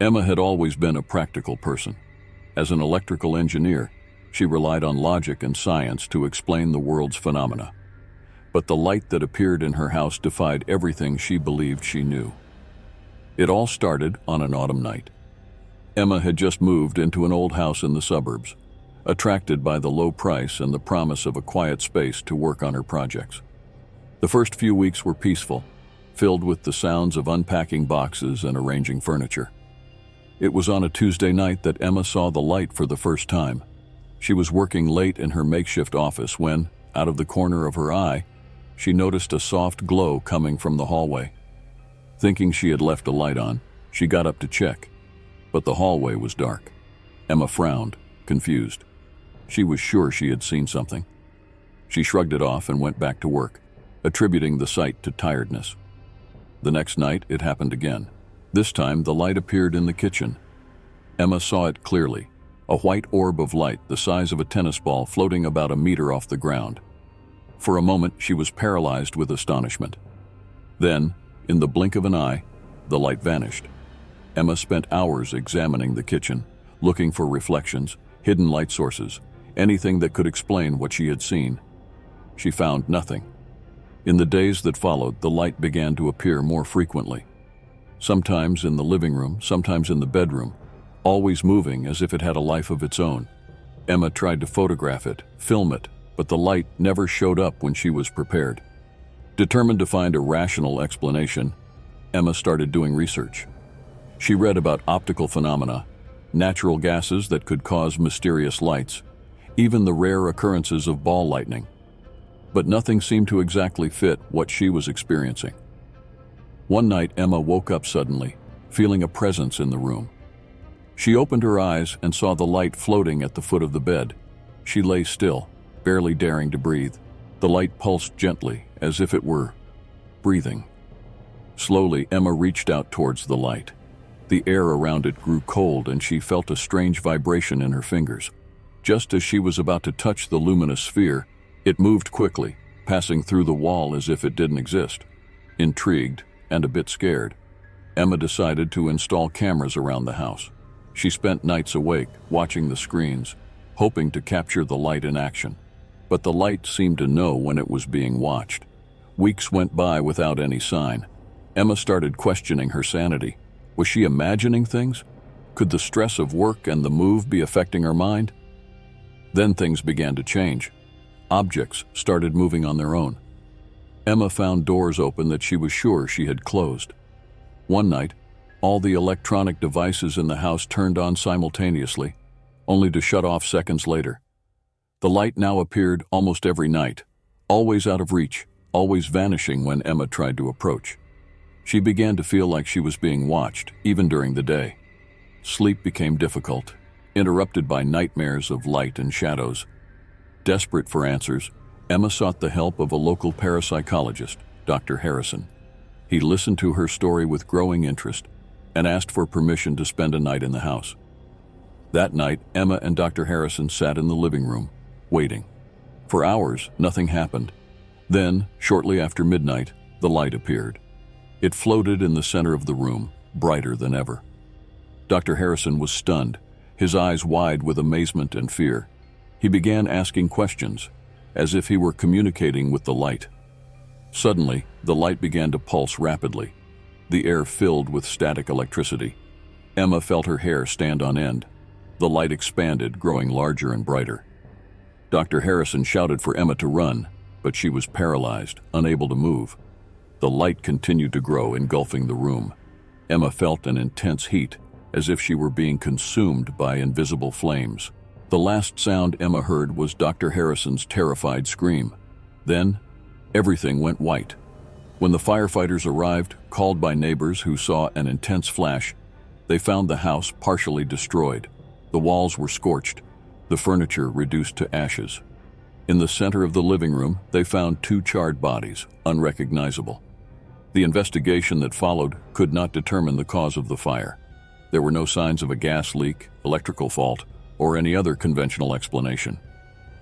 Emma had always been a practical person. As an electrical engineer, she relied on logic and science to explain the world's phenomena. But the light that appeared in her house defied everything she believed she knew. It all started on an autumn night. Emma had just moved into an old house in the suburbs, attracted by the low price and the promise of a quiet space to work on her projects. The first few weeks were peaceful, filled with the sounds of unpacking boxes and arranging furniture. It was on a Tuesday night that Emma saw the light for the first time. She was working late in her makeshift office when, out of the corner of her eye, she noticed a soft glow coming from the hallway. Thinking she had left a light on, she got up to check, but the hallway was dark. Emma frowned, confused. She was sure she had seen something. She shrugged it off and went back to work, attributing the sight to tiredness. The next night, it happened again. This time, the light appeared in the kitchen. Emma saw it clearly, a white orb of light the size of a tennis ball floating about a meter off the ground. For a moment, she was paralyzed with astonishment. Then, in the blink of an eye, the light vanished. Emma spent hours examining the kitchen, looking for reflections, hidden light sources, anything that could explain what she had seen. She found nothing. In the days that followed, the light began to appear more frequently. Sometimes in the living room, sometimes in the bedroom, always moving as if it had a life of its own. Emma tried to photograph it, film it, but the light never showed up when she was prepared. Determined to find a rational explanation, Emma started doing research. She read about optical phenomena, natural gases that could cause mysterious lights, even the rare occurrences of ball lightning. But nothing seemed to exactly fit what she was experiencing. One night, Emma woke up suddenly, feeling a presence in the room. She opened her eyes and saw the light floating at the foot of the bed. She lay still, barely daring to breathe. The light pulsed gently, as if it were breathing. Slowly, Emma reached out towards the light. The air around it grew cold and she felt a strange vibration in her fingers. Just as she was about to touch the luminous sphere, it moved quickly, passing through the wall as if it didn't exist. Intrigued and a bit scared, Emma decided to install cameras around the house. She spent nights awake, watching the screens, hoping to capture the light in action. But the light seemed to know when it was being watched. Weeks went by without any sign. Emma started questioning her sanity. Was she imagining things? Could the stress of work and the move be affecting her mind? Then things began to change. Objects started moving on their own. Emma found doors open that she was sure she had closed. One night, all the electronic devices in the house turned on simultaneously, only to shut off seconds later. The light now appeared almost every night, always out of reach, always vanishing when Emma tried to approach. She began to feel like she was being watched, even during the day. Sleep became difficult, interrupted by nightmares of light and shadows. Desperate for answers, Emma sought the help of a local parapsychologist, Dr. Harrison. He listened to her story with growing interest and asked for permission to spend a night in the house. That night, Emma and Dr. Harrison sat in the living room, waiting. For hours, nothing happened. Then, shortly after midnight, the light appeared. It floated in the center of the room, brighter than ever. Dr. Harrison was stunned, his eyes wide with amazement and fear. He began asking questions, as if he were communicating with the light. Suddenly, the light began to pulse rapidly. The air filled with static electricity. Emma felt her hair stand on end. The light expanded, growing larger and brighter. Dr. Harrison shouted for Emma to run, but she was paralyzed, unable to move. The light continued to grow, engulfing the room. Emma felt an intense heat, as if she were being consumed by invisible flames. The last sound Emma heard was Dr. Harrison's terrified scream. Then, everything went white. When the firefighters arrived, called by neighbors who saw an intense flash, they found the house partially destroyed. The walls were scorched, the furniture reduced to ashes. In the center of the living room, they found 2 charred bodies, unrecognizable. The investigation that followed could not determine the cause of the fire. There were no signs of a gas leak, electrical fault, or any other conventional explanation.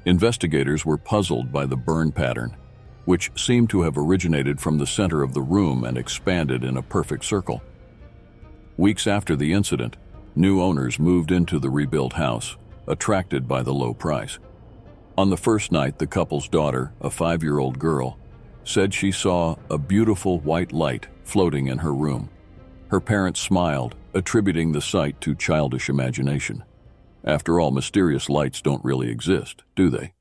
Investigators were puzzled by the burn pattern, which seemed to have originated from the center of the room and expanded in a perfect circle. Weeks after the incident, new owners moved into the rebuilt house, attracted by the low price. On the first night, the couple's daughter, a 5-year-old girl, said she saw a beautiful white light floating in her room. Her parents smiled, attributing the sight to childish imagination. After all, mysterious lights don't really exist, do they?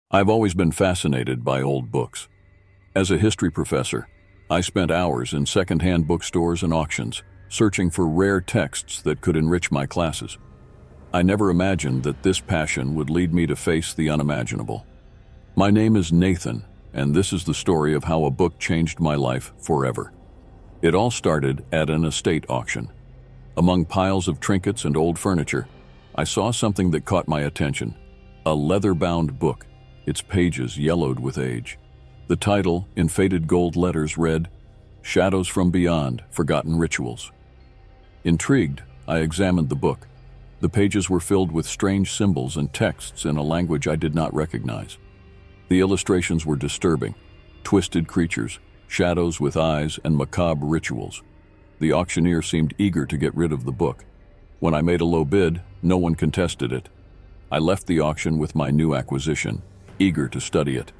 I've always been fascinated by old books. As a history professor, I spent hours in secondhand bookstores and auctions, searching for rare texts that could enrich my classes. I never imagined that this passion would lead me to face the unimaginable. My name is Nathan, and this is the story of how a book changed my life forever. It all started at an estate auction. Among piles of trinkets and old furniture, I saw something that caught my attention: a leather-bound book, its pages yellowed with age. The title, in faded gold letters, read, "Shadows from Beyond: Forgotten Rituals." Intrigued, I examined the book. The pages were filled with strange symbols and texts in a language I did not recognize. The illustrations were disturbing: twisted creatures, shadows with eyes, and macabre rituals. The auctioneer seemed eager to get rid of the book. When I made a low bid, no one contested it. I left the auction with my new acquisition, eager to study it.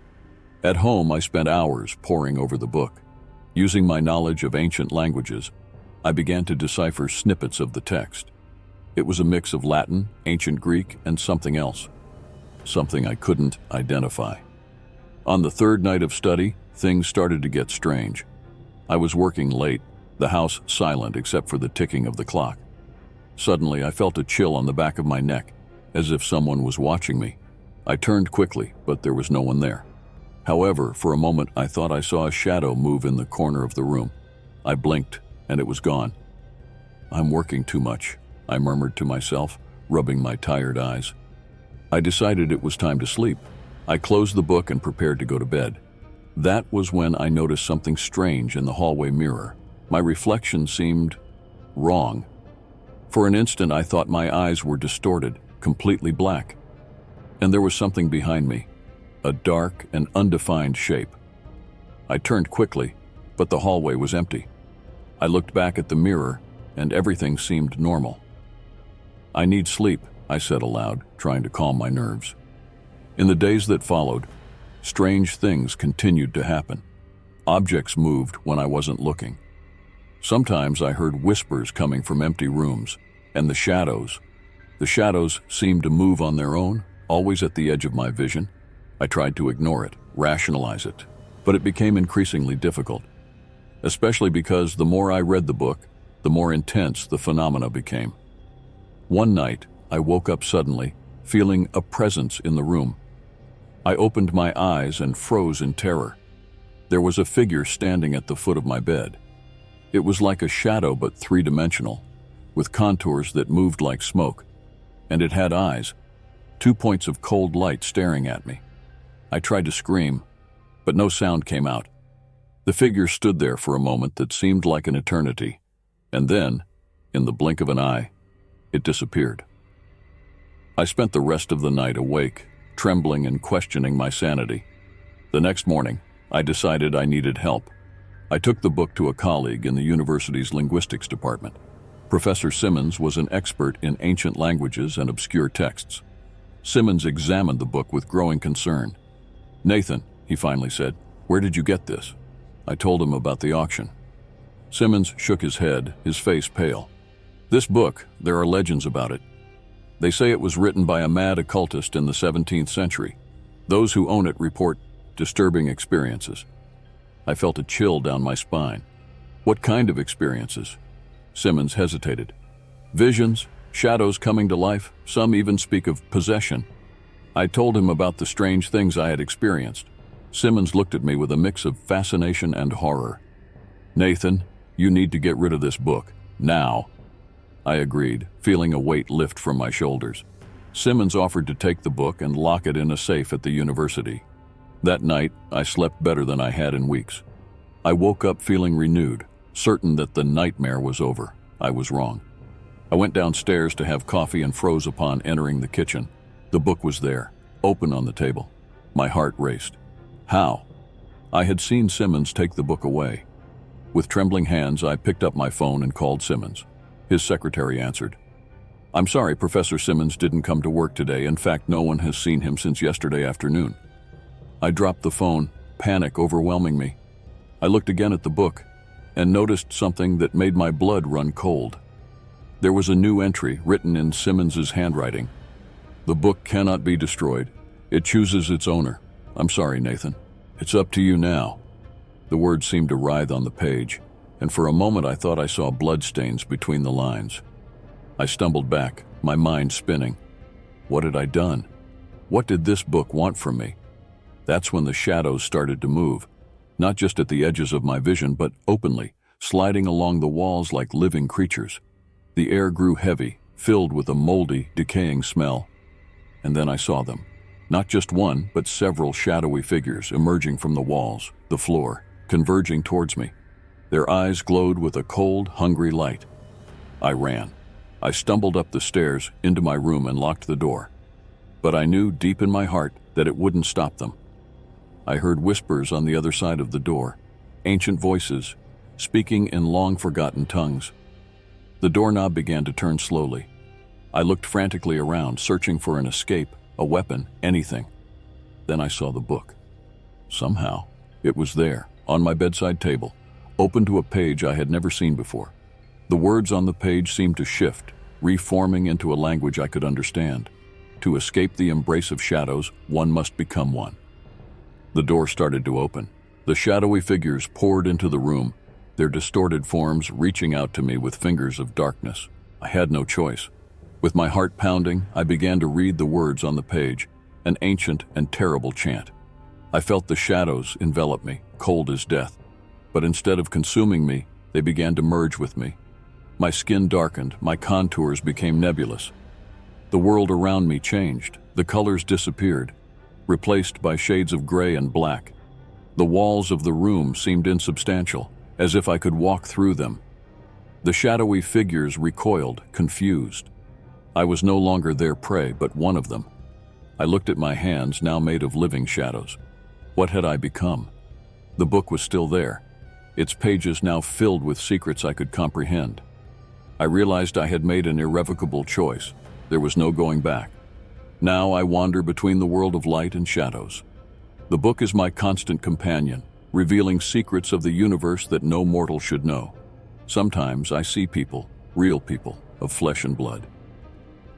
At home, I spent hours poring over the book. Using my knowledge of ancient languages, I began to decipher snippets of the text. It was a mix of Latin, ancient Greek, and something else. Something I couldn't identify. On the third night of study, things started to get strange. I was working late, the house silent except for the ticking of the clock. Suddenly, I felt a chill on the back of my neck, as if someone was watching me. I turned quickly, but there was no one there. However, for a moment, I thought I saw a shadow move in the corner of the room. I blinked, and it was gone. "I'm working too much," I murmured to myself, rubbing my tired eyes. I decided it was time to sleep. I closed the book and prepared to go to bed. That was when I noticed something strange in the hallway mirror. My reflection seemed wrong. For an instant, I thought my eyes were distorted, completely black. And there was something behind me, a dark and undefined shape. I turned quickly, but the hallway was empty. I looked back at the mirror, and everything seemed normal. "I need sleep," I said aloud, trying to calm my nerves. In the days that followed, strange things continued to happen. Objects moved when I wasn't looking. Sometimes I heard whispers coming from empty rooms, and the shadows seemed to move on their own, always at the edge of my vision. I tried to ignore it, rationalize it, but it became increasingly difficult, especially because the more I read the book, the more intense the phenomena became. One night, I woke up suddenly, feeling a presence in the room. I opened my eyes and froze in terror. There was a figure standing at the foot of my bed. It was like a shadow but three-dimensional, with contours that moved like smoke, and it had eyes, 2 points of cold light staring at me. I tried to scream, but no sound came out. The figure stood there for a moment that seemed like an eternity, and then, in the blink of an eye, it disappeared. I spent the rest of the night awake, trembling and questioning my sanity. The next morning, I decided I needed help. I took the book to a colleague in the university's linguistics department. Professor Simmons was an expert in ancient languages and obscure texts. Simmons examined the book with growing concern. "Nathan," he finally said, "where did you get this?" I told him about the auction. Simmons shook his head, his face pale. "This book, there are legends about it. They say it was written by a mad occultist in the 17th century. Those who own it report disturbing experiences." I felt a chill down my spine. "What kind of experiences?" Simmons hesitated. "Visions, shadows coming to life, some even speak of possession." I told him about the strange things I had experienced. Simmons looked at me with a mix of fascination and horror. "Nathan, you need to get rid of this book, now." I agreed, feeling a weight lift from my shoulders. Simmons offered to take the book and lock it in a safe at the university. That night, I slept better than I had in weeks. I woke up feeling renewed, certain that the nightmare was over. I was wrong. I went downstairs to have coffee and froze upon entering the kitchen. The book was there, open on the table. My heart raced. How? I had seen Simmons take the book away. With trembling hands, I picked up my phone and called Simmons. His secretary answered. "I'm sorry, Professor Simmons didn't come to work today. In fact, no one has seen him since yesterday afternoon." I dropped the phone, panic overwhelming me. I looked again at the book and noticed something that made my blood run cold. There was a new entry written in Simmons's handwriting. "The book cannot be destroyed. It chooses its owner. I'm sorry, Nathan. It's up to you now." The words seemed to writhe on the page, and for a moment I thought I saw bloodstains between the lines. I stumbled back, my mind spinning. What had I done? What did this book want from me? That's when the shadows started to move, not just at the edges of my vision, but openly, sliding along the walls like living creatures. The air grew heavy, filled with a moldy, decaying smell. And then I saw them. Not just one, but several shadowy figures emerging from the walls, the floor, converging towards me. Their eyes glowed with a cold, hungry light. I ran. I stumbled up the stairs, into my room, and locked the door. But I knew deep in my heart that it wouldn't stop them. I heard whispers on the other side of the door, ancient voices, speaking in long-forgotten tongues. The doorknob began to turn slowly. I looked frantically around, searching for an escape, a weapon, anything. Then I saw the book. Somehow, it was there, on my bedside table, open to a page I had never seen before. The words on the page seemed to shift, reforming into a language I could understand. To escape the embrace of shadows, one must become one. The door started to open. The shadowy figures poured into the room, their distorted forms reaching out to me with fingers of darkness. I had no choice. With my heart pounding, I began to read the words on the page, an ancient and terrible chant. I felt the shadows envelop me, cold as death. But instead of consuming me, they began to merge with me. My skin darkened, my contours became nebulous. The world around me changed. The colors disappeared, replaced by shades of gray and black. The walls of the room seemed insubstantial, as if I could walk through them. The shadowy figures recoiled, confused. I was no longer their prey, but one of them. I looked at my hands, now made of living shadows. What had I become? The book was still there, its pages now filled with secrets I could comprehend. I realized I had made an irrevocable choice. There was no going back. Now I wander between the world of light and shadows. The book is my constant companion, revealing secrets of the universe that no mortal should know. Sometimes I see people, real people, of flesh and blood,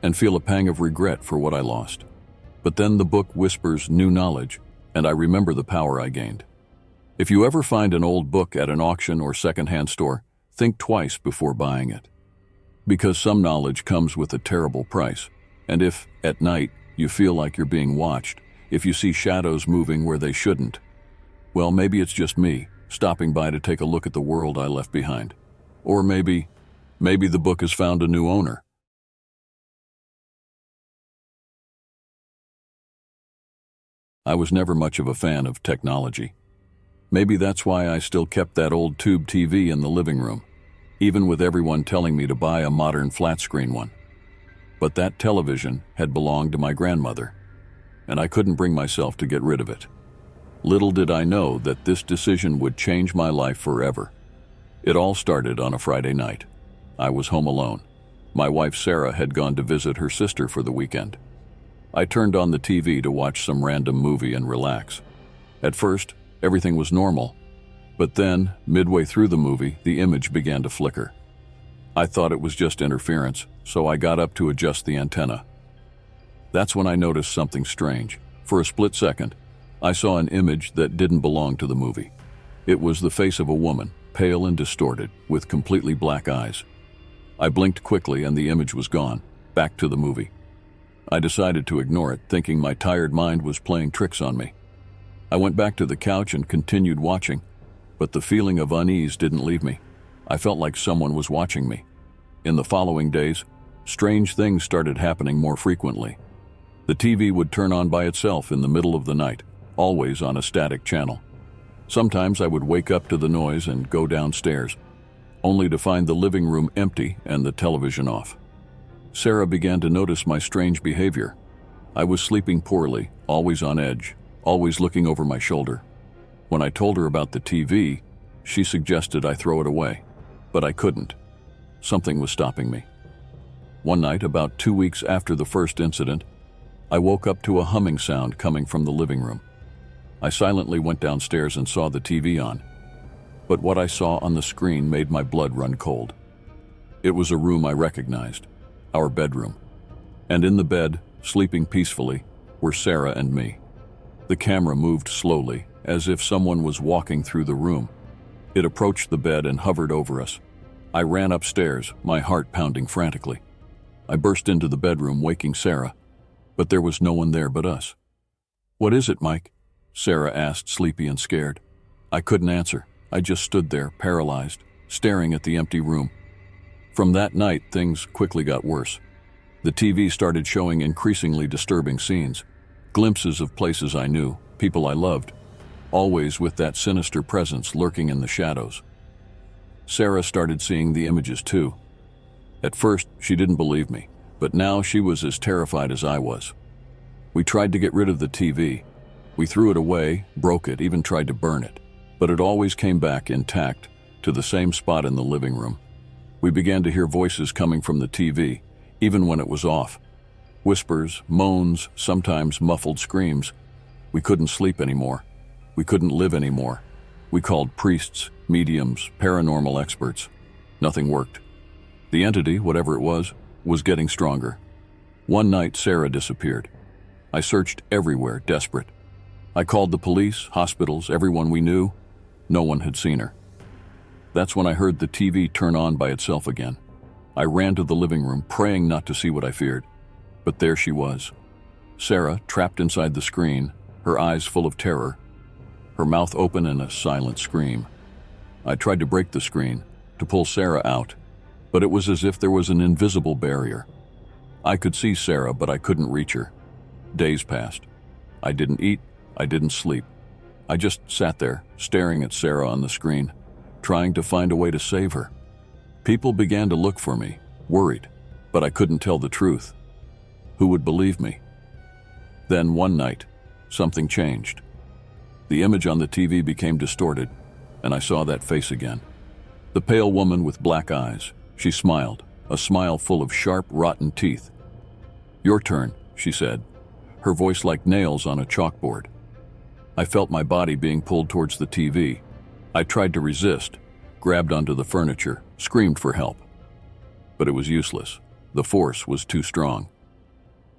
and feel a pang of regret for what I lost. But then the book whispers new knowledge, and I remember the power I gained. If you ever find an old book at an auction or secondhand store, think twice before buying it. Because some knowledge comes with a terrible price. And if, at night, you feel like you're being watched, if you see shadows moving where they shouldn't, well, maybe it's just me, stopping by to take a look at the world I left behind. Or maybe the book has found a new owner. I was never much of a fan of technology. Maybe that's why I still kept that old tube TV in the living room, even with everyone telling me to buy a modern flat-screen one. But that television had belonged to my grandmother, and I couldn't bring myself to get rid of it. Little did I know that this decision would change my life forever. It all started on a Friday night. I was home alone. My wife Sarah had gone to visit her sister for the weekend. I turned on the TV to watch some random movie and relax. At first, everything was normal, but then, midway through the movie, the image began to flicker. I thought it was just interference, so I got up to adjust the antenna. That's when I noticed something strange. For a split second, I saw an image that didn't belong to the movie. It was the face of a woman, pale and distorted, with completely black eyes. I blinked quickly and the image was gone, back to the movie. I decided to ignore it, thinking my tired mind was playing tricks on me. I went back to the couch and continued watching, but the feeling of unease didn't leave me. I felt like someone was watching me. In the following days, strange things started happening more frequently. The TV would turn on by itself in the middle of the night, always on a static channel. Sometimes I would wake up to the noise and go downstairs, only to find the living room empty and the television off. Sarah began to notice my strange behavior. I was sleeping poorly, always on edge, always looking over my shoulder. When I told her about the TV, she suggested I throw it away, but I couldn't. Something was stopping me. One night, about 2 weeks after the first incident, I woke up to a humming sound coming from the living room. I silently went downstairs and saw the TV on, but what I saw on the screen made my blood run cold. It was a room I recognized, our bedroom, and in the bed, sleeping peacefully, were Sarah and me. The camera moved slowly, as if someone was walking through the room. It approached the bed and hovered over us. I ran upstairs, my heart pounding frantically. I burst into the bedroom, waking Sarah, but there was no one there but us. "What is it, Mike?" Sarah asked, sleepy and scared. I couldn't answer. I just stood there, paralyzed, staring at the empty room. From that night, things quickly got worse. The TV started showing increasingly disturbing scenes, glimpses of places I knew, people I loved, always with that sinister presence lurking in the shadows. Sarah started seeing the images too. At first, she didn't believe me, but now she was as terrified as I was. We tried to get rid of the TV. We threw it away, broke it, even tried to burn it, but it always came back intact to the same spot in the living room. We began to hear voices coming from the TV, even when it was off. Whispers, moans, sometimes muffled screams. We couldn't sleep anymore. We couldn't live anymore. We called priests, mediums, paranormal experts. Nothing worked. The entity, whatever it was getting stronger. One night, Sarah disappeared. I searched everywhere, desperate. I called the police, hospitals, everyone we knew. No one had seen her. That's when I heard the TV turn on by itself again. I ran to the living room, praying not to see what I feared. But there she was. Sarah, trapped inside the screen, her eyes full of terror, her mouth open in a silent scream. I tried to break the screen, to pull Sarah out, but it was as if there was an invisible barrier. I could see Sarah, but I couldn't reach her. Days passed. I didn't eat, I didn't sleep. I just sat there, staring at Sarah on the screen, trying to find a way to save her. People began to look for me, worried, but I couldn't tell the truth. Who would believe me? Then one night, something changed. The image on the TV became distorted, and I saw that face again. The pale woman with black eyes. She smiled, a smile full of sharp, rotten teeth. "Your turn," she said, her voice like nails on a chalkboard. I felt my body being pulled towards the TV. I tried to resist, grabbed onto the furniture, screamed for help. But it was useless. The force was too strong.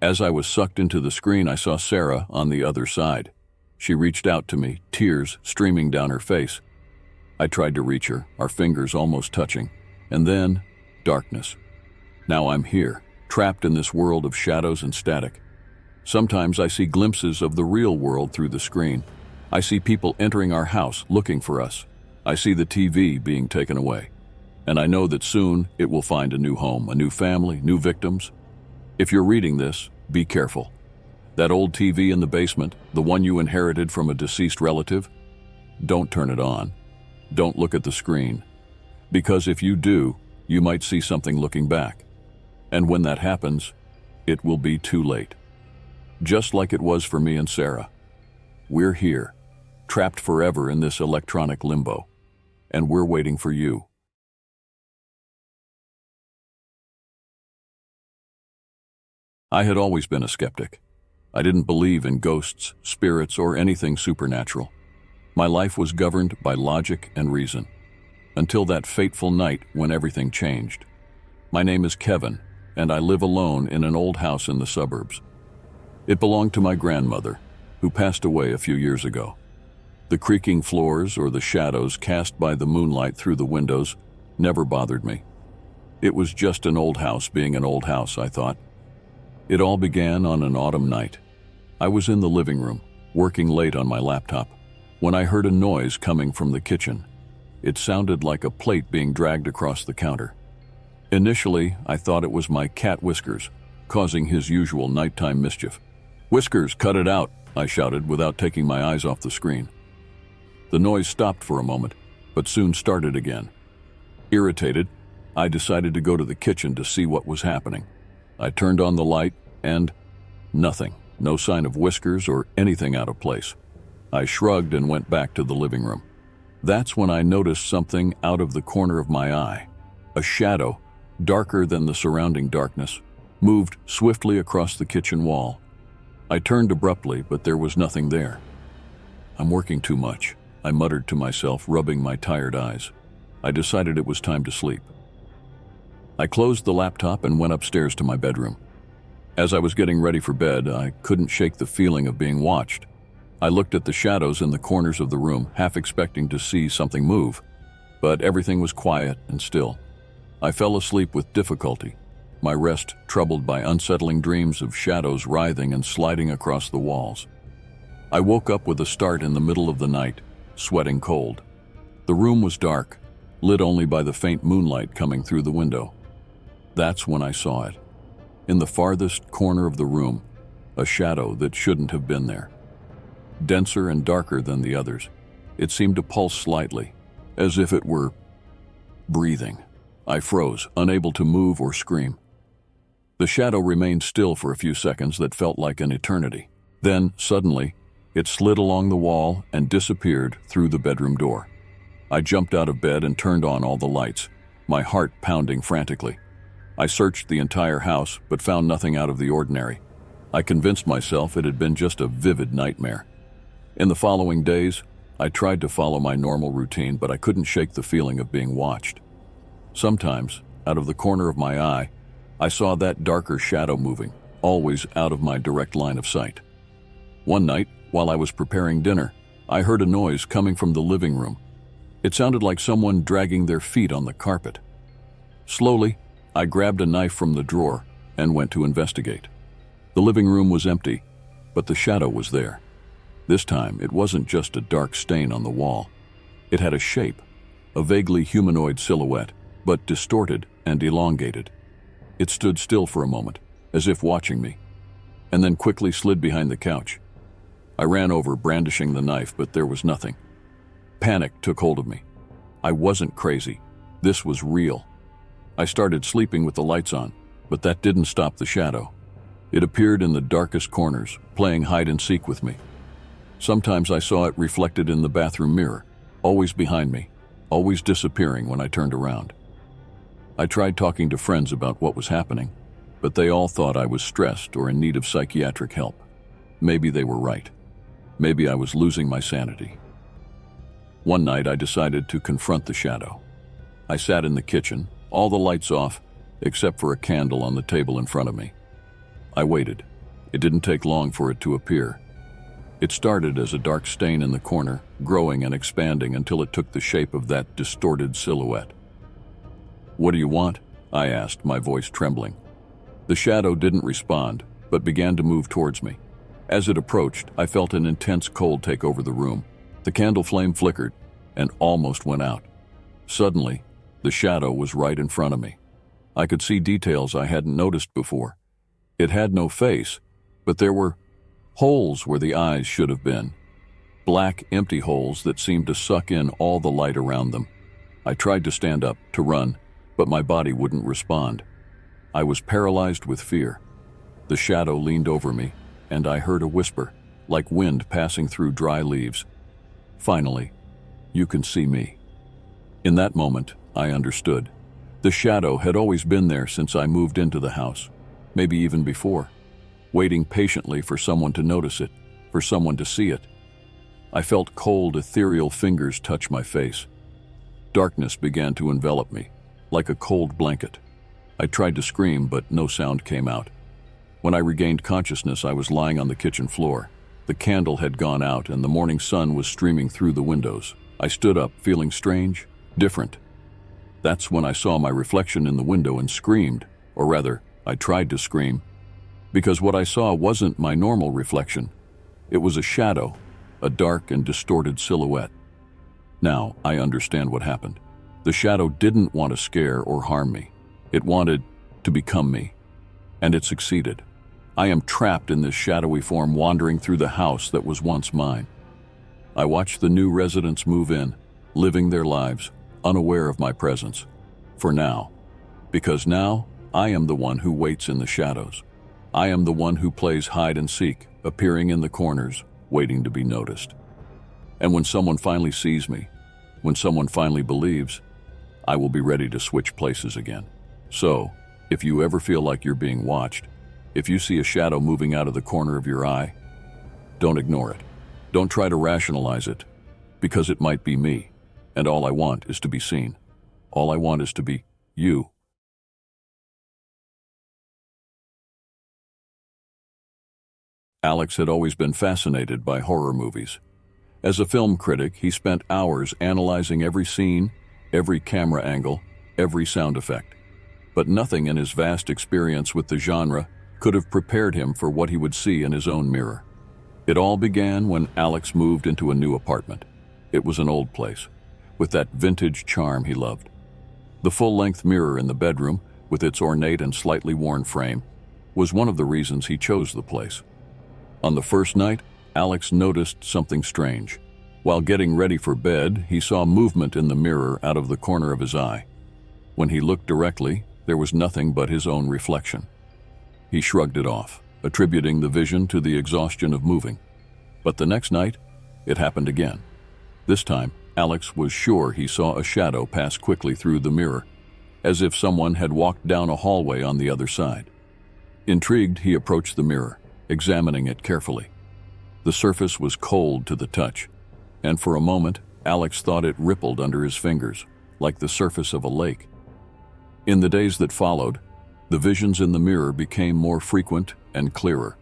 As I was sucked into the screen, I saw Sarah on the other side. She reached out to me, tears streaming down her face. I tried to reach her, our fingers almost touching. And then, darkness. Now I'm here, trapped in this world of shadows and static. Sometimes I see glimpses of the real world through the screen. I see people entering our house looking for us. I see the TV being taken away. And I know that soon it will find a new home, a new family, new victims. If you're reading this, be careful. That old TV in the basement, the one you inherited from a deceased relative, don't turn it on. Don't look at the screen. Because if you do, you might see something looking back. And when that happens, it will be too late. Just like it was for me and Sarah. We're here, trapped forever in this electronic limbo, and we're waiting for you. I had always been a skeptic. I didn't believe in ghosts, spirits, or anything supernatural. My life was governed by logic and reason, until that fateful night when everything changed. My name is Kevin, and I live alone in an old house in the suburbs. It belonged to my grandmother, who passed away a few years ago. The creaking floors or the shadows cast by the moonlight through the windows never bothered me. It was just an old house being an old house, I thought. It all began on an autumn night. I was in the living room, working late on my laptop, when I heard a noise coming from the kitchen. It sounded like a plate being dragged across the counter. Initially, I thought it was my cat Whiskers, causing his usual nighttime mischief. "Whiskers, cut it out," I shouted without taking my eyes off the screen. The noise stopped for a moment, but soon started again. Irritated, I decided to go to the kitchen to see what was happening. I turned on the light and nothing, no sign of Whiskers or anything out of place. I shrugged and went back to the living room. That's when I noticed something out of the corner of my eye. A shadow, darker than the surrounding darkness, moved swiftly across the kitchen wall. I turned abruptly, but there was nothing there. "I'm working too much," I muttered to myself, rubbing my tired eyes. I decided it was time to sleep. I closed the laptop and went upstairs to my bedroom. As I was getting ready for bed, I couldn't shake the feeling of being watched. I looked at the shadows in the corners of the room, half expecting to see something move, but everything was quiet and still. I fell asleep with difficulty, my rest troubled by unsettling dreams of shadows writhing and sliding across the walls. I woke up with a start in the middle of the night, sweating cold. The room was dark, lit only by the faint moonlight coming through the window. That's when I saw it. In the farthest corner of the room, a shadow that shouldn't have been there. Denser and darker than the others, it seemed to pulse slightly, as if it were breathing. I froze, unable to move or scream. The shadow remained still for a few seconds that felt like an eternity. Then, suddenly, it slid along the wall and disappeared through the bedroom door. I jumped out of bed and turned on all the lights, my heart pounding frantically. I searched the entire house, but found nothing out of the ordinary. I convinced myself it had been just a vivid nightmare. In the following days, I tried to follow my normal routine, but I couldn't shake the feeling of being watched. Sometimes, out of the corner of my eye, I saw that darker shadow moving, always out of my direct line of sight. One night, while I was preparing dinner, I heard a noise coming from the living room. It sounded like someone dragging their feet on the carpet. Slowly, I grabbed a knife from the drawer and went to investigate. The living room was empty, but the shadow was there. This time, it wasn't just a dark stain on the wall. It had a shape, a vaguely humanoid silhouette, but distorted and elongated. It stood still for a moment, as if watching me, and then quickly slid behind the couch. I ran over, brandishing the knife, but there was nothing. Panic took hold of me. I wasn't crazy. This was real. I started sleeping with the lights on, but that didn't stop the shadow. It appeared in the darkest corners, playing hide and seek with me. Sometimes I saw it reflected in the bathroom mirror, always behind me, always disappearing when I turned around. I tried talking to friends about what was happening, but they all thought I was stressed or in need of psychiatric help. Maybe they were right. Maybe I was losing my sanity. One night I decided to confront the shadow. I sat in the kitchen, all the lights off, except for a candle on the table in front of me. I waited. It didn't take long for it to appear. It started as a dark stain in the corner, growing and expanding until it took the shape of that distorted silhouette. "What do you want?" I asked, my voice trembling. The shadow didn't respond, but began to move towards me. As it approached, I felt an intense cold take over the room. The candle flame flickered and almost went out. Suddenly, the shadow was right in front of me. I could see details I hadn't noticed before. It had no face, but there were holes where the eyes should have been. Black, empty holes that seemed to suck in all the light around them. I tried to stand up, to run, but my body wouldn't respond. I was paralyzed with fear. The shadow leaned over me, and I heard a whisper, like wind passing through dry leaves. "Finally, you can see me." In that moment, I understood. The shadow had always been there since I moved into the house, maybe even before, waiting patiently for someone to notice it, for someone to see it. I felt cold, ethereal fingers touch my face. Darkness began to envelop me, like a cold blanket. I tried to scream, but no sound came out. When I regained consciousness, I was lying on the kitchen floor. The candle had gone out, and the morning sun was streaming through the windows. I stood up, feeling strange, different. That's when I saw my reflection in the window and screamed, or rather, I tried to scream, because what I saw wasn't my normal reflection. It was a shadow, a dark and distorted silhouette. Now, I understand what happened. The shadow didn't want to scare or harm me. It wanted to become me. And it succeeded. I am trapped in this shadowy form, wandering through the house that was once mine. I watched the new residents move in, living their lives, unaware of my presence. For now. Because now, I am the one who waits in the shadows. I am the one who plays hide and seek, appearing in the corners, waiting to be noticed. And when someone finally sees me, when someone finally believes, I will be ready to switch places again. So, if you ever feel like you're being watched, if you see a shadow moving out of the corner of your eye, don't ignore it. Don't try to rationalize it, because it might be me, and all I want is to be seen. All I want is to be you. Alex had always been fascinated by horror movies. As a film critic, he spent hours analyzing every scene, every camera angle, every sound effect. But nothing in his vast experience with the genre could have prepared him for what he would see in his own mirror. It all began when Alex moved into a new apartment. It was an old place, with that vintage charm he loved. The full-length mirror in the bedroom, with its ornate and slightly worn frame, was one of the reasons he chose the place. On the first night, Alex noticed something strange. While getting ready for bed, he saw movement in the mirror out of the corner of his eye. When he looked directly, there was nothing but his own reflection. He shrugged it off, attributing the vision to the exhaustion of moving. But the next night, it happened again. This time, Alex was sure he saw a shadow pass quickly through the mirror, as if someone had walked down a hallway on the other side. Intrigued, he approached the mirror, examining it carefully. The surface was cold to the touch, and for a moment, Alex thought it rippled under his fingers, like the surface of a lake. In the days that followed, the visions in the mirror became more frequent and clearer.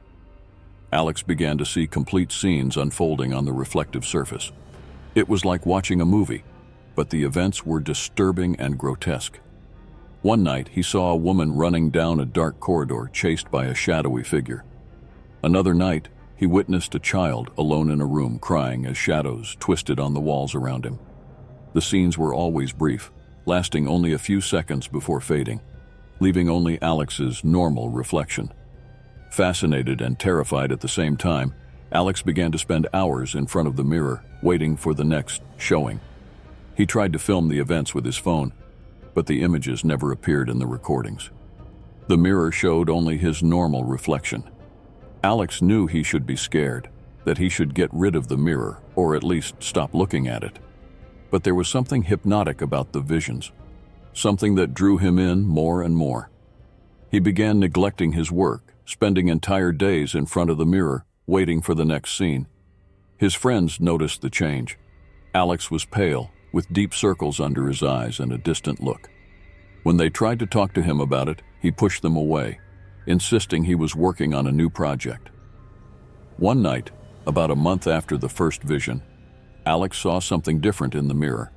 Alex began to see complete scenes unfolding on the reflective surface. It was like watching a movie, but the events were disturbing and grotesque. One night, he saw a woman running down a dark corridor chased by a shadowy figure. Another night, he witnessed a child alone in a room crying as shadows twisted on the walls around him. The scenes were always brief, lasting only a few seconds before fading, leaving only Alex's normal reflection. Fascinated and terrified at the same time, Alex began to spend hours in front of the mirror, waiting for the next showing. He tried to film the events with his phone, but the images never appeared in the recordings. The mirror showed only his normal reflection. Alex knew he should be scared, that he should get rid of the mirror, or at least stop looking at it. But there was something hypnotic about the visions, something that drew him in more and more. He began neglecting his work, spending entire days in front of the mirror, waiting for the next scene. His friends noticed the change. Alex was pale, with deep circles under his eyes and a distant look. When they tried to talk to him about it, he pushed them away, insisting he was working on a new project. One night, about a month after the first vision, Alex saw something different in the mirror.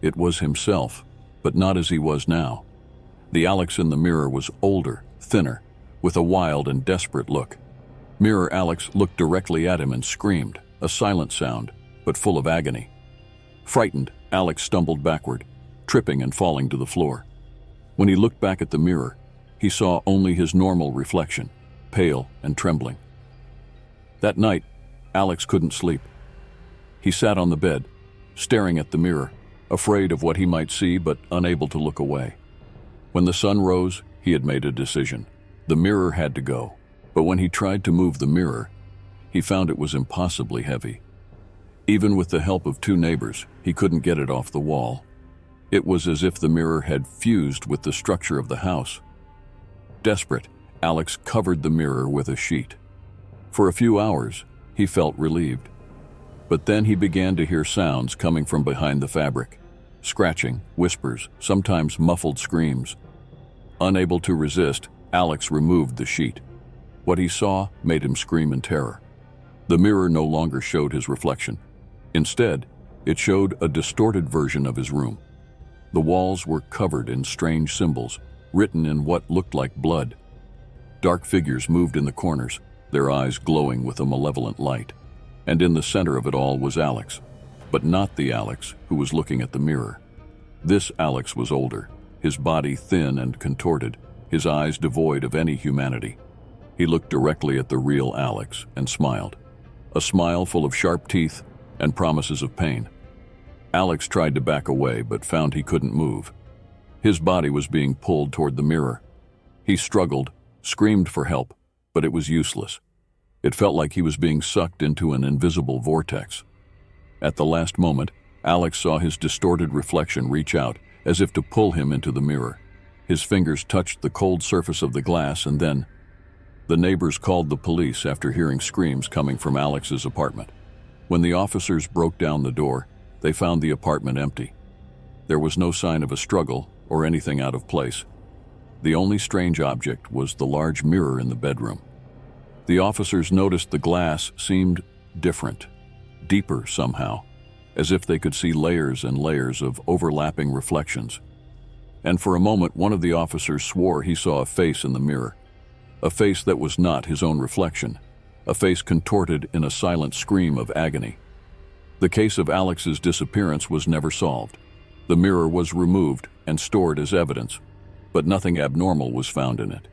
It was himself, but not as he was now. The Alex in the mirror was older, thinner, with a wild and desperate look. Mirror Alex looked directly at him and screamed, a silent sound, but full of agony. Frightened, Alex stumbled backward, tripping and falling to the floor. When he looked back at the mirror, he saw only his normal reflection, pale and trembling. That night, Alex couldn't sleep. He sat on the bed, staring at the mirror, afraid of what he might see but unable to look away. When the sun rose, he had made a decision. The mirror had to go, but when he tried to move the mirror, he found it was impossibly heavy. Even with the help of 2 neighbors, he couldn't get it off the wall. It was as if the mirror had fused with the structure of the house. Desperate, Alex covered the mirror with a sheet. For a few hours, he felt relieved. But then he began to hear sounds coming from behind the fabric. Scratching, whispers, sometimes muffled screams. Unable to resist, Alex removed the sheet. What he saw made him scream in terror. The mirror no longer showed his reflection. Instead, it showed a distorted version of his room. The walls were covered in strange symbols, written in what looked like blood. Dark figures moved in the corners, their eyes glowing with a malevolent light. And in the center of it all was Alex, but not the Alex who was looking at the mirror. This Alex was older, his body thin and contorted, his eyes devoid of any humanity. He looked directly at the real Alex and smiled, a smile full of sharp teeth and promises of pain. Alex tried to back away but found he couldn't move. His body was being pulled toward the mirror. He struggled, screamed for help, but it was useless. It felt like he was being sucked into an invisible vortex. At the last moment, Alex saw his distorted reflection reach out, as if to pull him into the mirror. His fingers touched the cold surface of the glass, and then the neighbors called the police after hearing screams coming from Alex's apartment. When the officers broke down the door, they found the apartment empty. There was no sign of a struggle or anything out of place. The only strange object was the large mirror in the bedroom. The officers noticed the glass seemed different, deeper somehow, as if they could see layers and layers of overlapping reflections. And for a moment, one of the officers swore he saw a face in the mirror, a face that was not his own reflection, a face contorted in a silent scream of agony. The case of Alex's disappearance was never solved. The mirror was removed and stored as evidence, but nothing abnormal was found in it.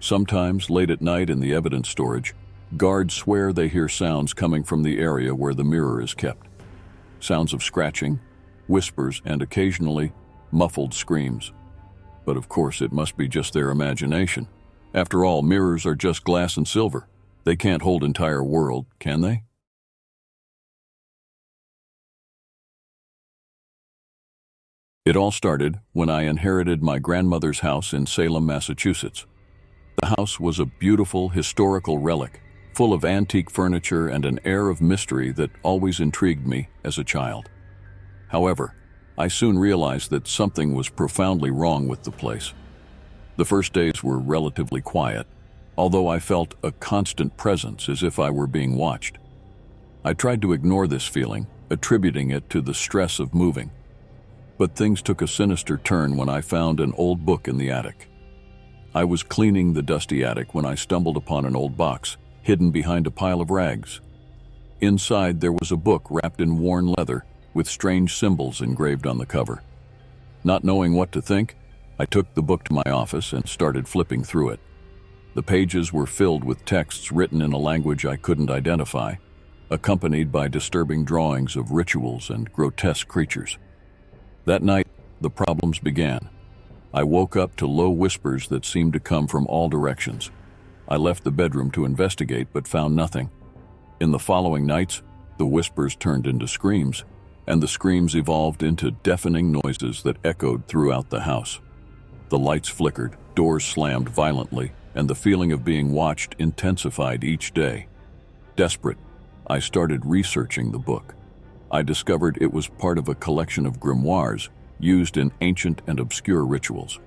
Sometimes, late at night in the evidence storage, guards swear they hear sounds coming from the area where the mirror is kept. Sounds of scratching, whispers, and occasionally muffled screams. But of course, it must be just their imagination. After all, mirrors are just glass and silver. They can't hold entire world, can they? It all started when I inherited my grandmother's house in Salem, Massachusetts. The house was a beautiful historical relic, full of antique furniture and an air of mystery that always intrigued me as a child. However, I soon realized that something was profoundly wrong with the place. The first days were relatively quiet, although I felt a constant presence as if I were being watched. I tried to ignore this feeling, attributing it to the stress of moving. But things took a sinister turn when I found an old book in the attic. I was cleaning the dusty attic when I stumbled upon an old box, hidden behind a pile of rags. Inside there was a book wrapped in worn leather, with strange symbols engraved on the cover. Not knowing what to think, I took the book to my office and started flipping through it. The pages were filled with texts written in a language I couldn't identify, accompanied by disturbing drawings of rituals and grotesque creatures. That night, the problems began. I woke up to low whispers that seemed to come from all directions. I left the bedroom to investigate, but found nothing. In the following nights, the whispers turned into screams, and the screams evolved into deafening noises that echoed throughout the house. The lights flickered, doors slammed violently, and the feeling of being watched intensified each day. Desperate, I started researching the book. I discovered it was part of a collection of grimoires used in ancient and obscure rituals.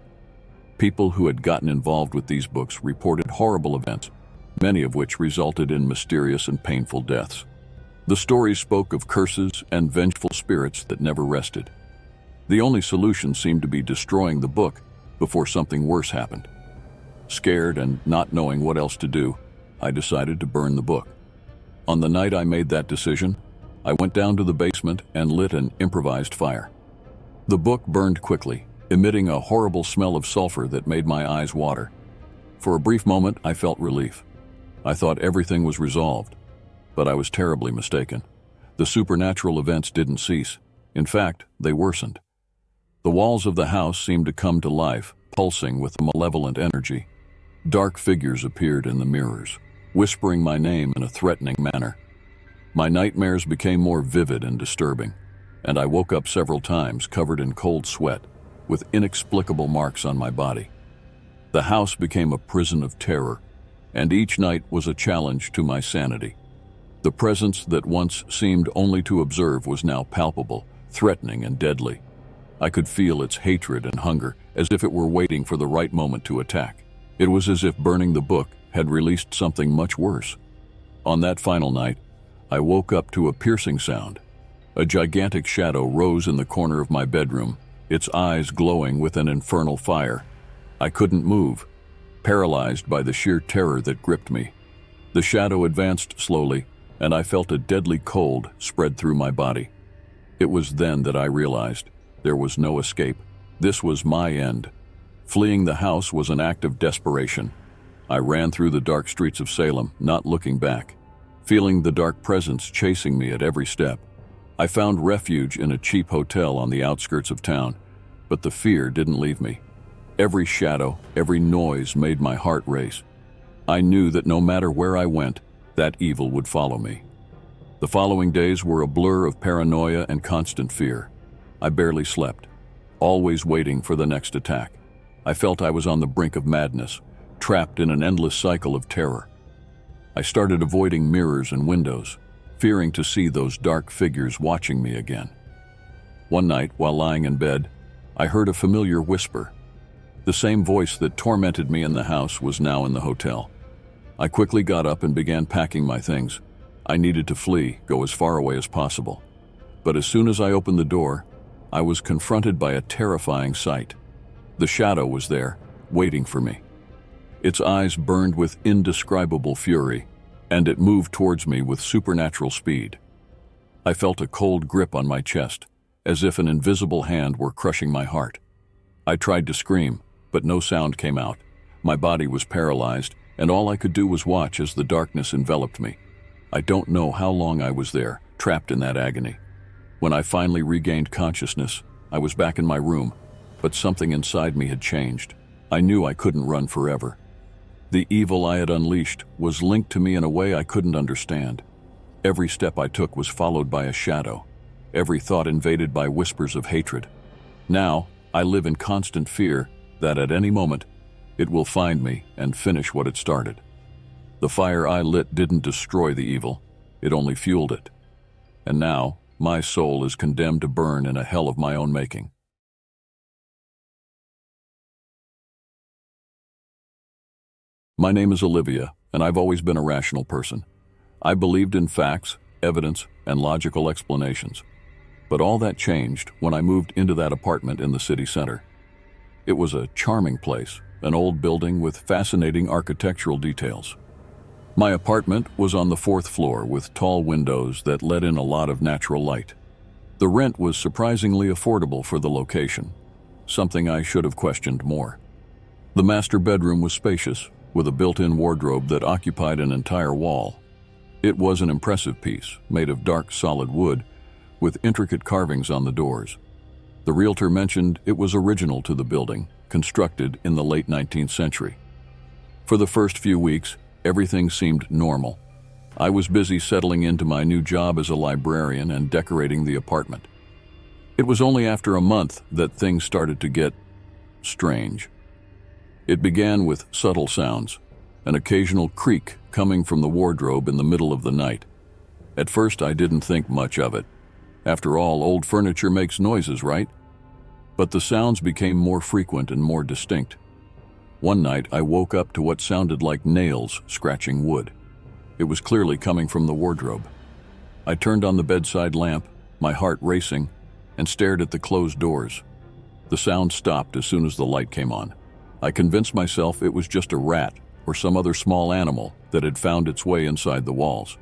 People who had gotten involved with these books reported horrible events, many of which resulted in mysterious and painful deaths. The stories spoke of curses and vengeful spirits that never rested. The only solution seemed to be destroying the book before something worse happened. Scared and not knowing what else to do, I decided to burn the book. On the night I made that decision, I went down to the basement and lit an improvised fire. The book burned quickly, emitting a horrible smell of sulfur that made my eyes water. For a brief moment, I felt relief. I thought everything was resolved, but I was terribly mistaken. The supernatural events didn't cease. In fact, they worsened. The walls of the house seemed to come to life, pulsing with a malevolent energy. Dark figures appeared in the mirrors, whispering my name in a threatening manner. My nightmares became more vivid and disturbing, and I woke up several times covered in cold sweat, with inexplicable marks on my body. The house became a prison of terror, and each night was a challenge to my sanity. The presence that once seemed only to observe was now palpable, threatening and deadly. I could feel its hatred and hunger, as if it were waiting for the right moment to attack. It was as if burning the book had released something much worse. On that final night, I woke up to a piercing sound. A gigantic shadow rose in the corner of my bedroom, its eyes glowing with an infernal fire. I couldn't move, paralyzed by the sheer terror that gripped me. The shadow advanced slowly, and I felt a deadly cold spread through my body. It was then that I realized there was no escape. This was my end. Fleeing the house was an act of desperation. I ran through the dark streets of Salem, not looking back, feeling the dark presence chasing me at every step. I found refuge in a cheap hotel on the outskirts of town, but the fear didn't leave me. Every shadow, every noise made my heart race. I knew that no matter where I went, that evil would follow me. The following days were a blur of paranoia and constant fear. I barely slept, always waiting for the next attack. I felt I was on the brink of madness, trapped in an endless cycle of terror. I started avoiding mirrors and windows, fearing to see those dark figures watching me again. One night, while lying in bed, I heard a familiar whisper. The same voice that tormented me in the house was now in the hotel. I quickly got up and began packing my things. I needed to flee, go as far away as possible. But as soon as I opened the door, I was confronted by a terrifying sight. The shadow was there, waiting for me. Its eyes burned with indescribable fury, and it moved towards me with supernatural speed. I felt a cold grip on my chest, as if an invisible hand were crushing my heart. I tried to scream, but no sound came out. My body was paralyzed, and all I could do was watch as the darkness enveloped me. I don't know how long I was there, trapped in that agony. When I finally regained consciousness, I was back in my room, but something inside me had changed. I knew I couldn't run forever. The evil I had unleashed was linked to me in a way I couldn't understand. Every step I took was followed by a shadow, every thought invaded by whispers of hatred. Now, I live in constant fear that at any moment, it will find me and finish what it started. The fire I lit didn't destroy the evil, it only fueled it. And now, my soul is condemned to burn in a hell of my own making. My name is Olivia, and I've always been a rational person. I believed in facts, evidence, and logical explanations. But all that changed when I moved into that apartment in the city center. It was a charming place, an old building with fascinating architectural details. My apartment was on the 4th floor with tall windows that let in a lot of natural light. The rent was surprisingly affordable for the location, something I should have questioned more. The master bedroom was spacious, with a built-in wardrobe that occupied an entire wall. It was an impressive piece, made of dark solid wood, with intricate carvings on the doors. The realtor mentioned it was original to the building, constructed in the late 19th century. For the first few weeks, everything seemed normal. I was busy settling into my new job as a librarian and decorating the apartment. It was only after a month that things started to get strange. It began with subtle sounds, an occasional creak coming from the wardrobe in the middle of the night. At first, I didn't think much of it. After all, old furniture makes noises, right? But the sounds became more frequent and more distinct. One night, I woke up to what sounded like nails scratching wood. It was clearly coming from the wardrobe. I turned on the bedside lamp, my heart racing, and stared at the closed doors. The sound stopped as soon as the light came on. I convinced myself it was just a rat or some other small animal that had found its way inside the walls.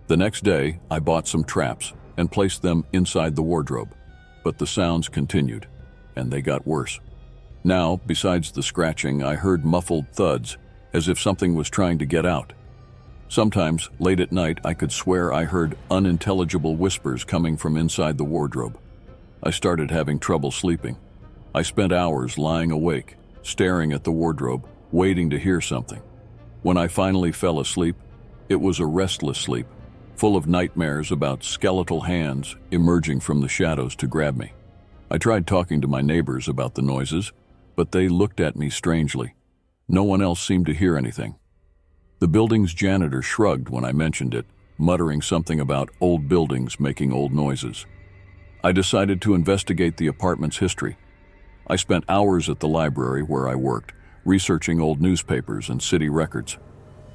The next day, I bought some traps and placed them inside the wardrobe, but the sounds continued, and they got worse. Now, besides the scratching, I heard muffled thuds, as if something was trying to get out. Sometimes, late at night, I could swear I heard unintelligible whispers coming from inside the wardrobe. I started having trouble sleeping. I spent hours lying awake, staring at the wardrobe, waiting to hear something. When I finally fell asleep, it was a restless sleep, full of nightmares about skeletal hands emerging from the shadows to grab me. I tried talking to my neighbors about the noises, but they looked at me strangely. No one else seemed to hear anything. The building's janitor shrugged when I mentioned it, muttering something about old buildings making old noises. I decided to investigate the apartment's history. I spent hours at the library where I worked, researching old newspapers and city records.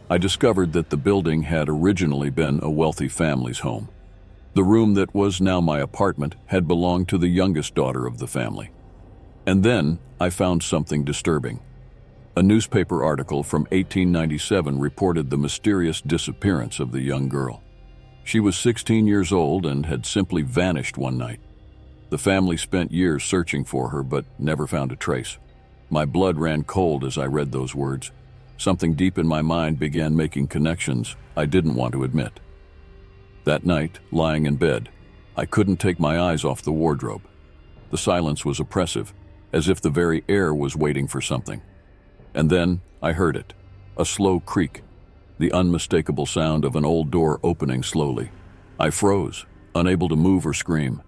I discovered that the building had originally been a wealthy family's home. The room that was now my apartment had belonged to the youngest daughter of the family. And then I found something disturbing. A newspaper article from 1897 reported the mysterious disappearance of the young girl. She was 16 years old and had simply vanished one night. The family spent years searching for her but never found a trace. My blood ran cold as I read those words. Something deep in my mind began making connections I didn't want to admit. That night, lying in bed, I couldn't take my eyes off the wardrobe. The silence was oppressive, as if the very air was waiting for something. And then I heard it, a slow creak, the unmistakable sound of an old door opening slowly. I froze, unable to move or scream.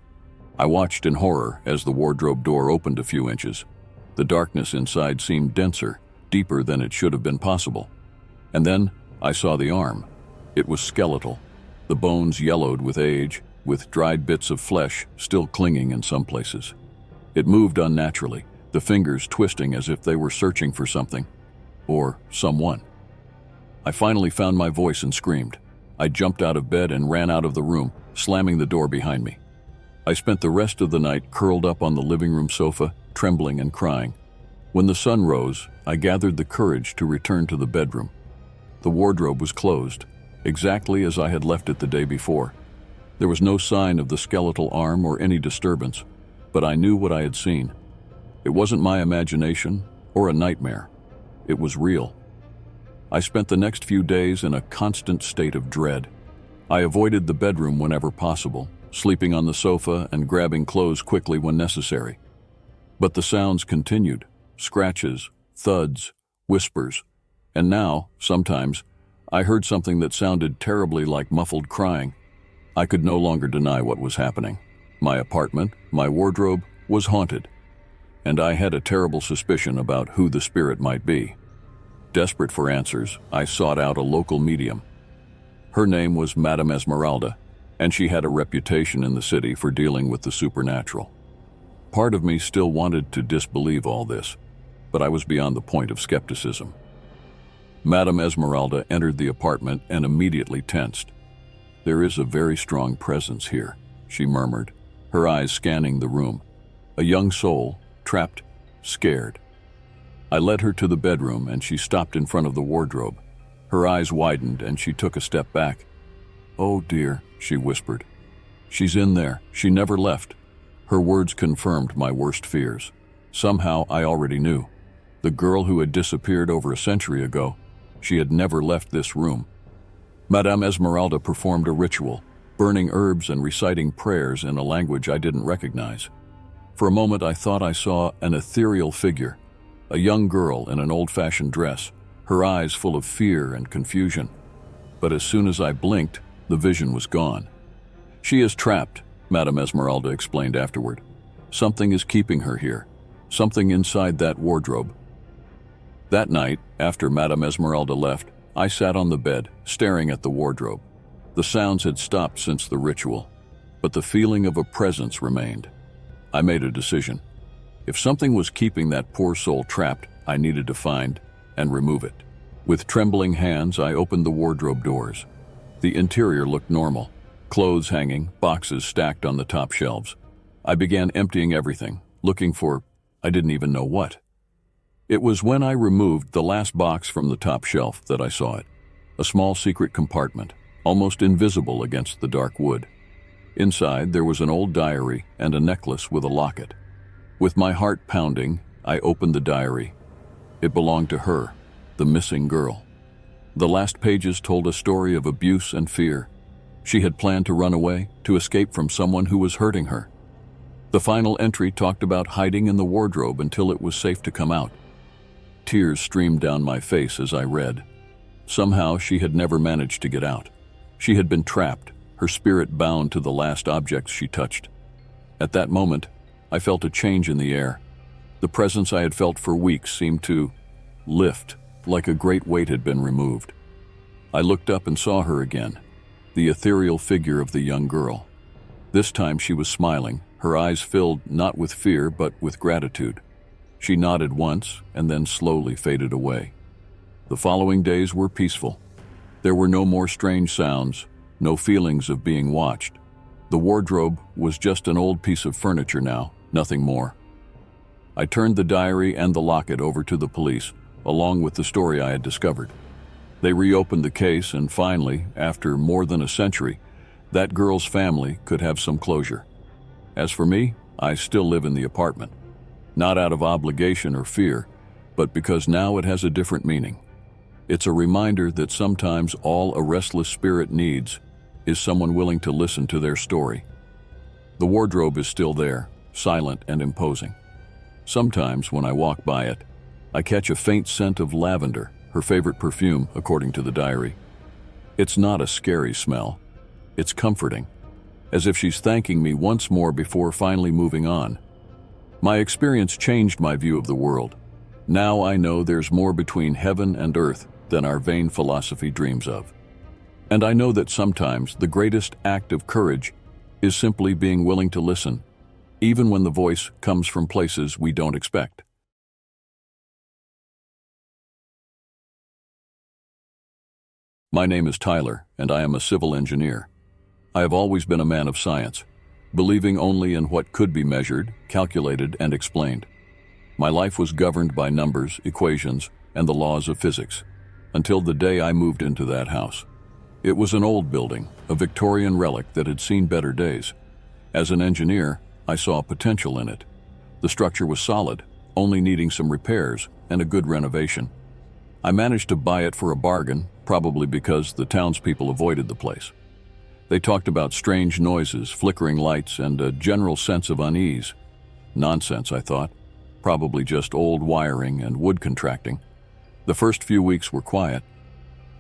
I watched in horror as the wardrobe door opened a few inches. The darkness inside seemed denser, deeper than it should have been possible. And then I saw the arm. It was skeletal, the bones yellowed with age, with dried bits of flesh still clinging in some places. It moved unnaturally, the fingers twisting as if they were searching for something, or someone. I finally found my voice and screamed. I jumped out of bed and ran out of the room, slamming the door behind me. I spent the rest of the night curled up on the living room sofa, trembling and crying. When the sun rose, I gathered the courage to return to the bedroom. The wardrobe was closed, exactly as I had left it the day before. There was no sign of the skeletal arm or any disturbance, but I knew what I had seen. It wasn't my imagination or a nightmare. It was real. I spent the next few days in a constant state of dread. I avoided the bedroom whenever possible, sleeping on the sofa and grabbing clothes quickly when necessary. But the sounds continued, scratches, thuds, whispers, and now, sometimes, I heard something that sounded terribly like muffled crying. I could no longer deny what was happening. My apartment, my wardrobe, was haunted, and I had a terrible suspicion about who the spirit might be. Desperate for answers, I sought out a local medium. Her name was Madame Esmeralda, and she had a reputation in the city for dealing with the supernatural. Part of me still wanted to disbelieve all this, but I was beyond the point of skepticism. Madame Esmeralda entered the apartment and immediately tensed. "There is a very strong presence here," she murmured, her eyes scanning the room. A young soul, trapped, scared. I led her to the bedroom and she stopped in front of the wardrobe. Her eyes widened and she took a step back. "Oh dear," she whispered. "She's in there. She never left." Her words confirmed my worst fears. Somehow I already knew. The girl who had disappeared over a century ago, she had never left this room. Madame Esmeralda performed a ritual, burning herbs and reciting prayers in a language I didn't recognize. For a moment I thought I saw an ethereal figure, a young girl in an old-fashioned dress, her eyes full of fear and confusion. But as soon as I blinked, the vision was gone. "She is trapped," Madame Esmeralda explained afterward. "Something is keeping her here, something inside that wardrobe." That night, after Madame Esmeralda left, I sat on the bed, staring at the wardrobe. The sounds had stopped since the ritual, but the feeling of a presence remained. I made a decision. If something was keeping that poor soul trapped, I needed to find and remove it. With trembling hands, I opened the wardrobe doors. The interior looked normal. Clothes hanging, boxes stacked on the top shelves. I began emptying everything, looking for I didn't even know what. It was when I removed the last box from the top shelf that I saw it. A small secret compartment, almost invisible against the dark wood. Inside, there was an old diary and a necklace with a locket. With my heart pounding, I opened the diary. It belonged to her, the missing girl. The last pages told a story of abuse and fear. She had planned to run away, to escape from someone who was hurting her. The final entry talked about hiding in the wardrobe until it was safe to come out. Tears streamed down my face as I read. Somehow she had never managed to get out. She had been trapped, her spirit bound to the last objects she touched. At that moment, I felt a change in the air. The presence I had felt for weeks seemed to lift, like a great weight had been removed. I looked up and saw her again, the ethereal figure of the young girl. This time she was smiling, her eyes filled not with fear but with gratitude. She nodded once and then slowly faded away. The following days were peaceful. There were no more strange sounds, no feelings of being watched. The wardrobe was just an old piece of furniture now, nothing more. I turned the diary and the locket over to the police, along with the story I had discovered. They reopened the case and finally, after more than a century, that girl's family could have some closure. As for me, I still live in the apartment. Not out of obligation or fear, but because now it has a different meaning. It's a reminder that sometimes all a restless spirit needs is someone willing to listen to their story. The wardrobe is still there, silent and imposing. Sometimes when I walk by it, I catch a faint scent of lavender, her favorite perfume, according to the diary. It's not a scary smell. It's comforting, as if she's thanking me once more before finally moving on. My experience changed my view of the world. Now I know there's more between heaven and earth than our vain philosophy dreams of. And I know that sometimes the greatest act of courage is simply being willing to listen, even when the voice comes from places we don't expect. My name is Tyler, and I am a civil engineer. I have always been a man of science, believing only in what could be measured, calculated, and explained. My life was governed by numbers, equations, and the laws of physics, until the day I moved into that house. It was an old building, a Victorian relic that had seen better days. As an engineer, I saw potential in it. The structure was solid, only needing some repairs and a good renovation. I managed to buy it for a bargain, probably because the townspeople avoided the place. They talked about strange noises, flickering lights, and a general sense of unease. Nonsense, I thought. Probably just old wiring and wood contracting. The first few weeks were quiet.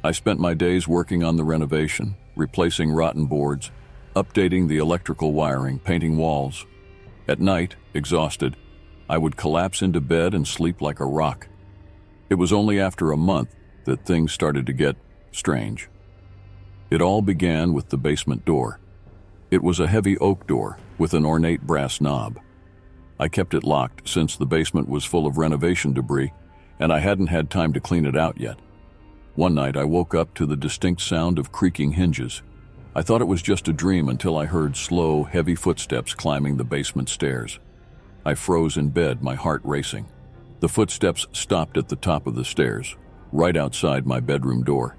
I spent my days working on the renovation, replacing rotten boards, updating the electrical wiring, painting walls. At night, exhausted, I would collapse into bed and sleep like a rock. It was only after a month that things started to get strange. It all began with the basement door. It was a heavy oak door with an ornate brass knob. I kept it locked since the basement was full of renovation debris, and I hadn't had time to clean it out yet. One night I woke up to the distinct sound of creaking hinges. I thought it was just a dream until I heard slow, heavy footsteps climbing the basement stairs. I froze in bed, my heart racing. The footsteps stopped at the top of the stairs, right outside my bedroom door.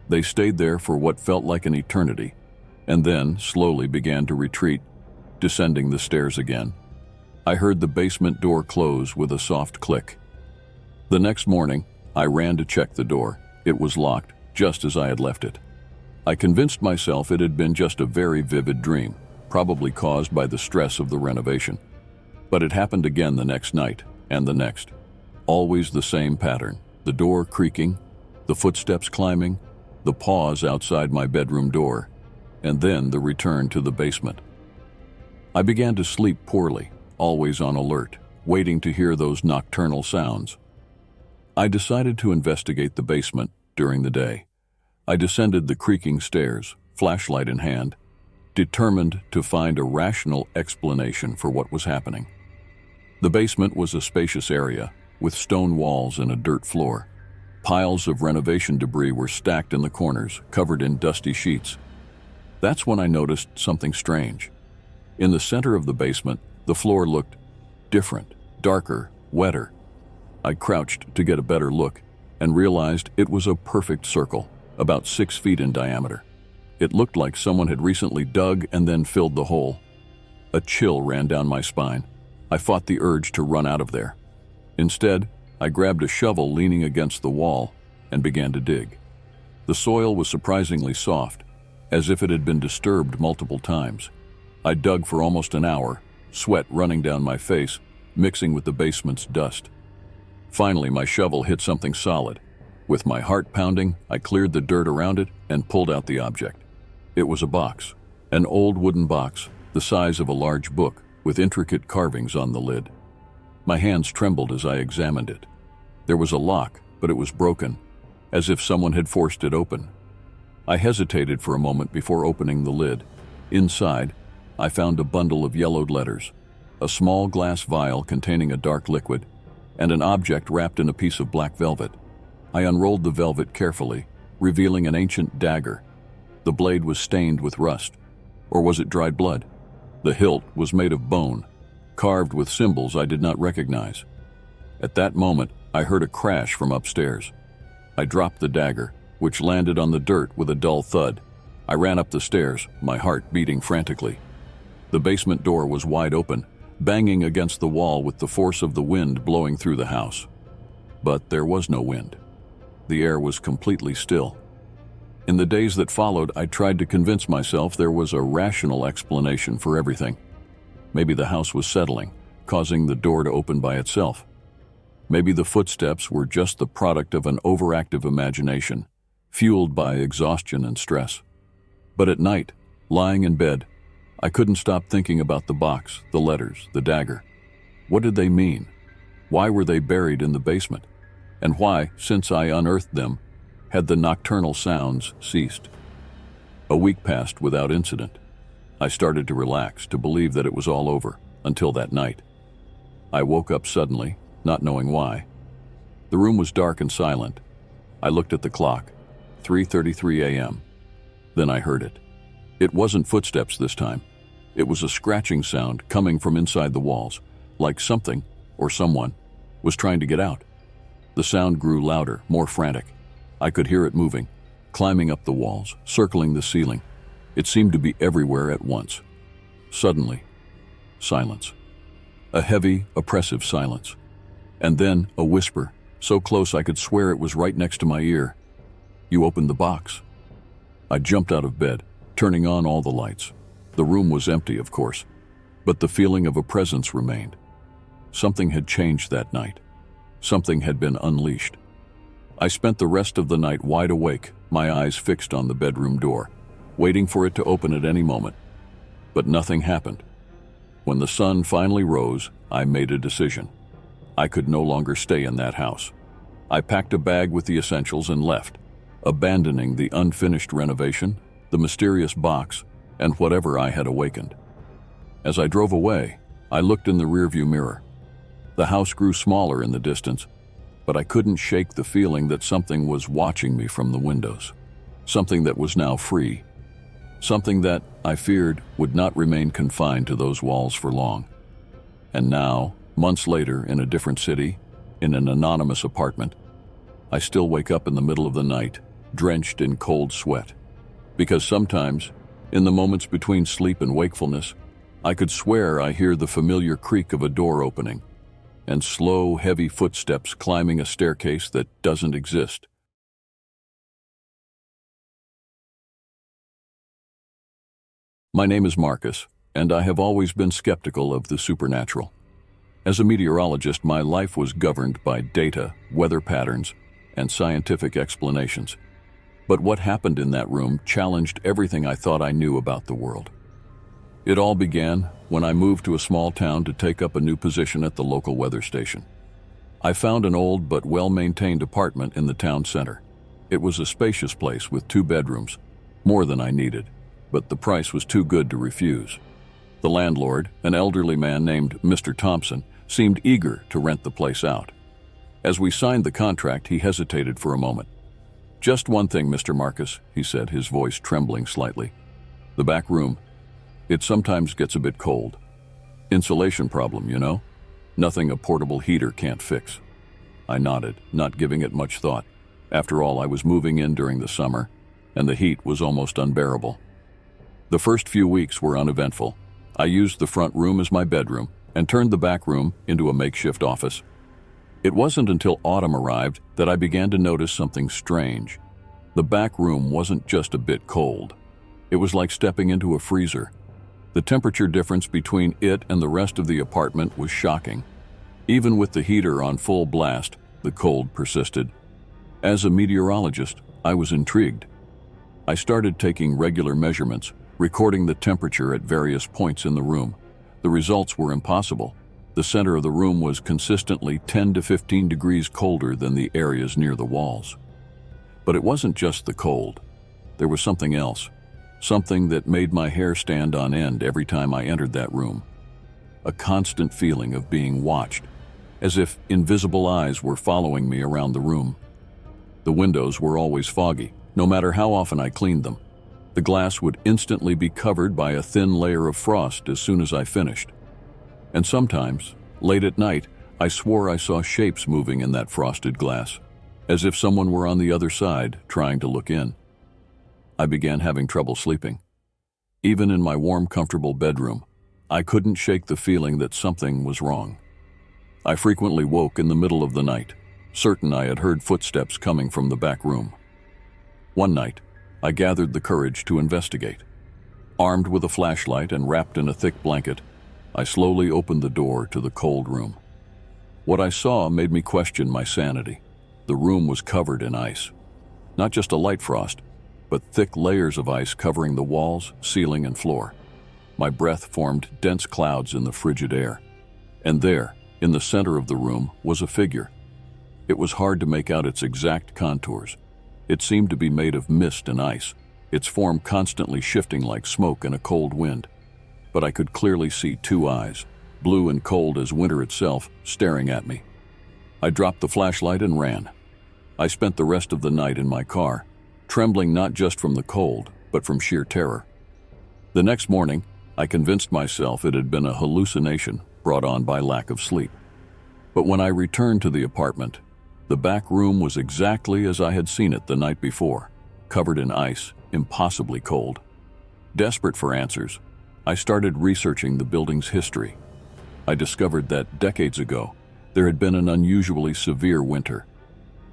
They stayed there for what felt like an eternity, and then slowly began to retreat, descending the stairs again. I heard the basement door close with a soft click. The next morning, I ran to check the door. It was locked, just as I had left it. I convinced myself it had been just a very vivid dream, probably caused by the stress of the renovation. But it happened again the next night, and the next. Always the same pattern: the door creaking, the footsteps climbing, the pause outside my bedroom door, and then the return to the basement. I began to sleep poorly, always on alert, waiting to hear those nocturnal sounds. I decided to investigate the basement during the day. I descended the creaking stairs, flashlight in hand, determined to find a rational explanation for what was happening. The basement was a spacious area, with stone walls and a dirt floor. Piles of renovation debris were stacked in the corners, covered in dusty sheets. That's when I noticed something strange. In the center of the basement, the floor looked different, darker, wetter. I crouched to get a better look and realized it was a perfect circle, about 6 feet in diameter. It looked like someone had recently dug and then filled the hole. A chill ran down my spine. I fought the urge to run out of there. Instead, I grabbed a shovel leaning against the wall and began to dig. The soil was surprisingly soft, as if it had been disturbed multiple times. I dug for almost an hour, sweat running down my face, mixing with the basement's dust. Finally, my shovel hit something solid. With my heart pounding, I cleared the dirt around it and pulled out the object. It was a box, an old wooden box, the size of a large book, with intricate carvings on the lid. My hands trembled as I examined it. There was a lock, but it was broken, as if someone had forced it open. I hesitated for a moment before opening the lid. Inside, I found a bundle of yellowed letters, a small glass vial containing a dark liquid, and an object wrapped in a piece of black velvet. I unrolled the velvet carefully, revealing an ancient dagger. The blade was stained with rust. Or was it dried blood? The hilt was made of bone, carved with symbols I did not recognize. At that moment, I heard a crash from upstairs. I dropped the dagger, which landed on the dirt with a dull thud. I ran up the stairs, my heart beating frantically. The basement door was wide open, banging against the wall with the force of the wind blowing through the house. But there was no wind. The air was completely still. In the days that followed, I tried to convince myself there was a rational explanation for everything. Maybe the house was settling, causing the door to open by itself. Maybe the footsteps were just the product of an overactive imagination, fueled by exhaustion and stress. But at night, Lying in bed, I couldn't stop thinking about the box, the letters, the dagger. What did they mean? Why were they buried in the basement? And why, since I unearthed them, had the nocturnal sounds ceased? A week passed without incident. I started to relax, to believe that it was all over, until that night. I woke up suddenly, not knowing why. The room was dark and silent. I looked at the clock, 3:33 a.m. Then I heard it. It wasn't footsteps this time. It was a scratching sound coming from inside the walls, like something, or someone, was trying to get out. The sound grew louder, more frantic. I could hear it moving, climbing up the walls, circling the ceiling. It seemed to be everywhere at once. Suddenly, silence. A heavy, oppressive silence. And then a whisper, so close I could swear it was right next to my ear. "You opened the box." I jumped out of bed, turning on all the lights. The room was empty, of course, but the feeling of a presence remained. Something had changed that night. Something had been unleashed. I spent the rest of the night wide awake, my eyes fixed on the bedroom door, waiting for it to open at any moment. But nothing happened. When the sun finally rose, I made a decision. I could no longer stay in that house. I packed a bag with the essentials and left, abandoning the unfinished renovation, the mysterious box, and whatever I had awakened. As I drove away, I looked in the rearview mirror. The house grew smaller in the distance, but I couldn't shake the feeling that something was watching me from the windows. Something that was now free. Something that, I feared, would not remain confined to those walls for long. And now, months later, in a different city, in an anonymous apartment, I still wake up in the middle of the night, drenched in cold sweat. Because sometimes, in the moments between sleep and wakefulness, I could swear I hear the familiar creak of a door opening, and slow, heavy footsteps climbing a staircase that doesn't exist. My name is Marcus, and I have always been skeptical of the supernatural. As a meteorologist, my life was governed by data, weather patterns, and scientific explanations. But what happened in that room challenged everything I thought I knew about the world. It all began when I moved to a small town to take up a new position at the local weather station. I found an old but well-maintained apartment in the town center. It was a spacious place with 2 bedrooms, more than I needed, but the price was too good to refuse. The landlord, an elderly man named Mr. Thompson, seemed eager to rent the place out. As we signed the contract, he hesitated for a moment. "Just one thing, Mr. Marcus," he said, his voice trembling slightly. "The back room. It sometimes gets a bit cold. Insulation problem, you know? Nothing a portable heater can't fix." I nodded, not giving it much thought. After all, I was moving in during the summer, and the heat was almost unbearable. The first few weeks were uneventful. I used the front room as my bedroom and turned the back room into a makeshift office. It wasn't until autumn arrived that I began to notice something strange. The back room wasn't just a bit cold. It was like stepping into a freezer. The temperature difference between it and the rest of the apartment was shocking. Even with the heater on full blast, the cold persisted. As a meteorologist, I was intrigued. I started taking regular measurements, recording the temperature at various points in the room. The results were impossible. The center of the room was consistently 10 to 15 degrees colder than the areas near the walls. But it wasn't just the cold. There was something else. Something that made my hair stand on end every time I entered that room. A constant feeling of being watched, as if invisible eyes were following me around the room. The windows were always foggy, no matter how often I cleaned them. The glass would instantly be covered by a thin layer of frost as soon as I finished. And sometimes, late at night, I swore I saw shapes moving in that frosted glass, as if someone were on the other side trying to look in. I began having trouble sleeping. Even in my warm, comfortable bedroom, I couldn't shake the feeling that something was wrong. I frequently woke in the middle of the night, certain I had heard footsteps coming from the back room. One night, I gathered the courage to investigate. Armed with a flashlight and wrapped in a thick blanket, I slowly opened the door to the cold room. What I saw made me question my sanity. The room was covered in ice. Not just a light frost, but thick layers of ice covering the walls, ceiling, and floor. My breath formed dense clouds in the frigid air. And there, in the center of the room, was a figure. It was hard to make out its exact contours. It seemed to be made of mist and ice, its form constantly shifting like smoke in a cold wind. But I could clearly see two eyes, blue and cold as winter itself, staring at me. I dropped the flashlight and ran. I spent the rest of the night in my car, trembling not just from the cold, but from sheer terror. The next morning, I convinced myself it had been a hallucination brought on by lack of sleep. But when I returned to the apartment, the back room was exactly as I had seen it the night before, covered in ice, impossibly cold. Desperate for answers, I started researching the building's history. I discovered that decades ago, there had been an unusually severe winter.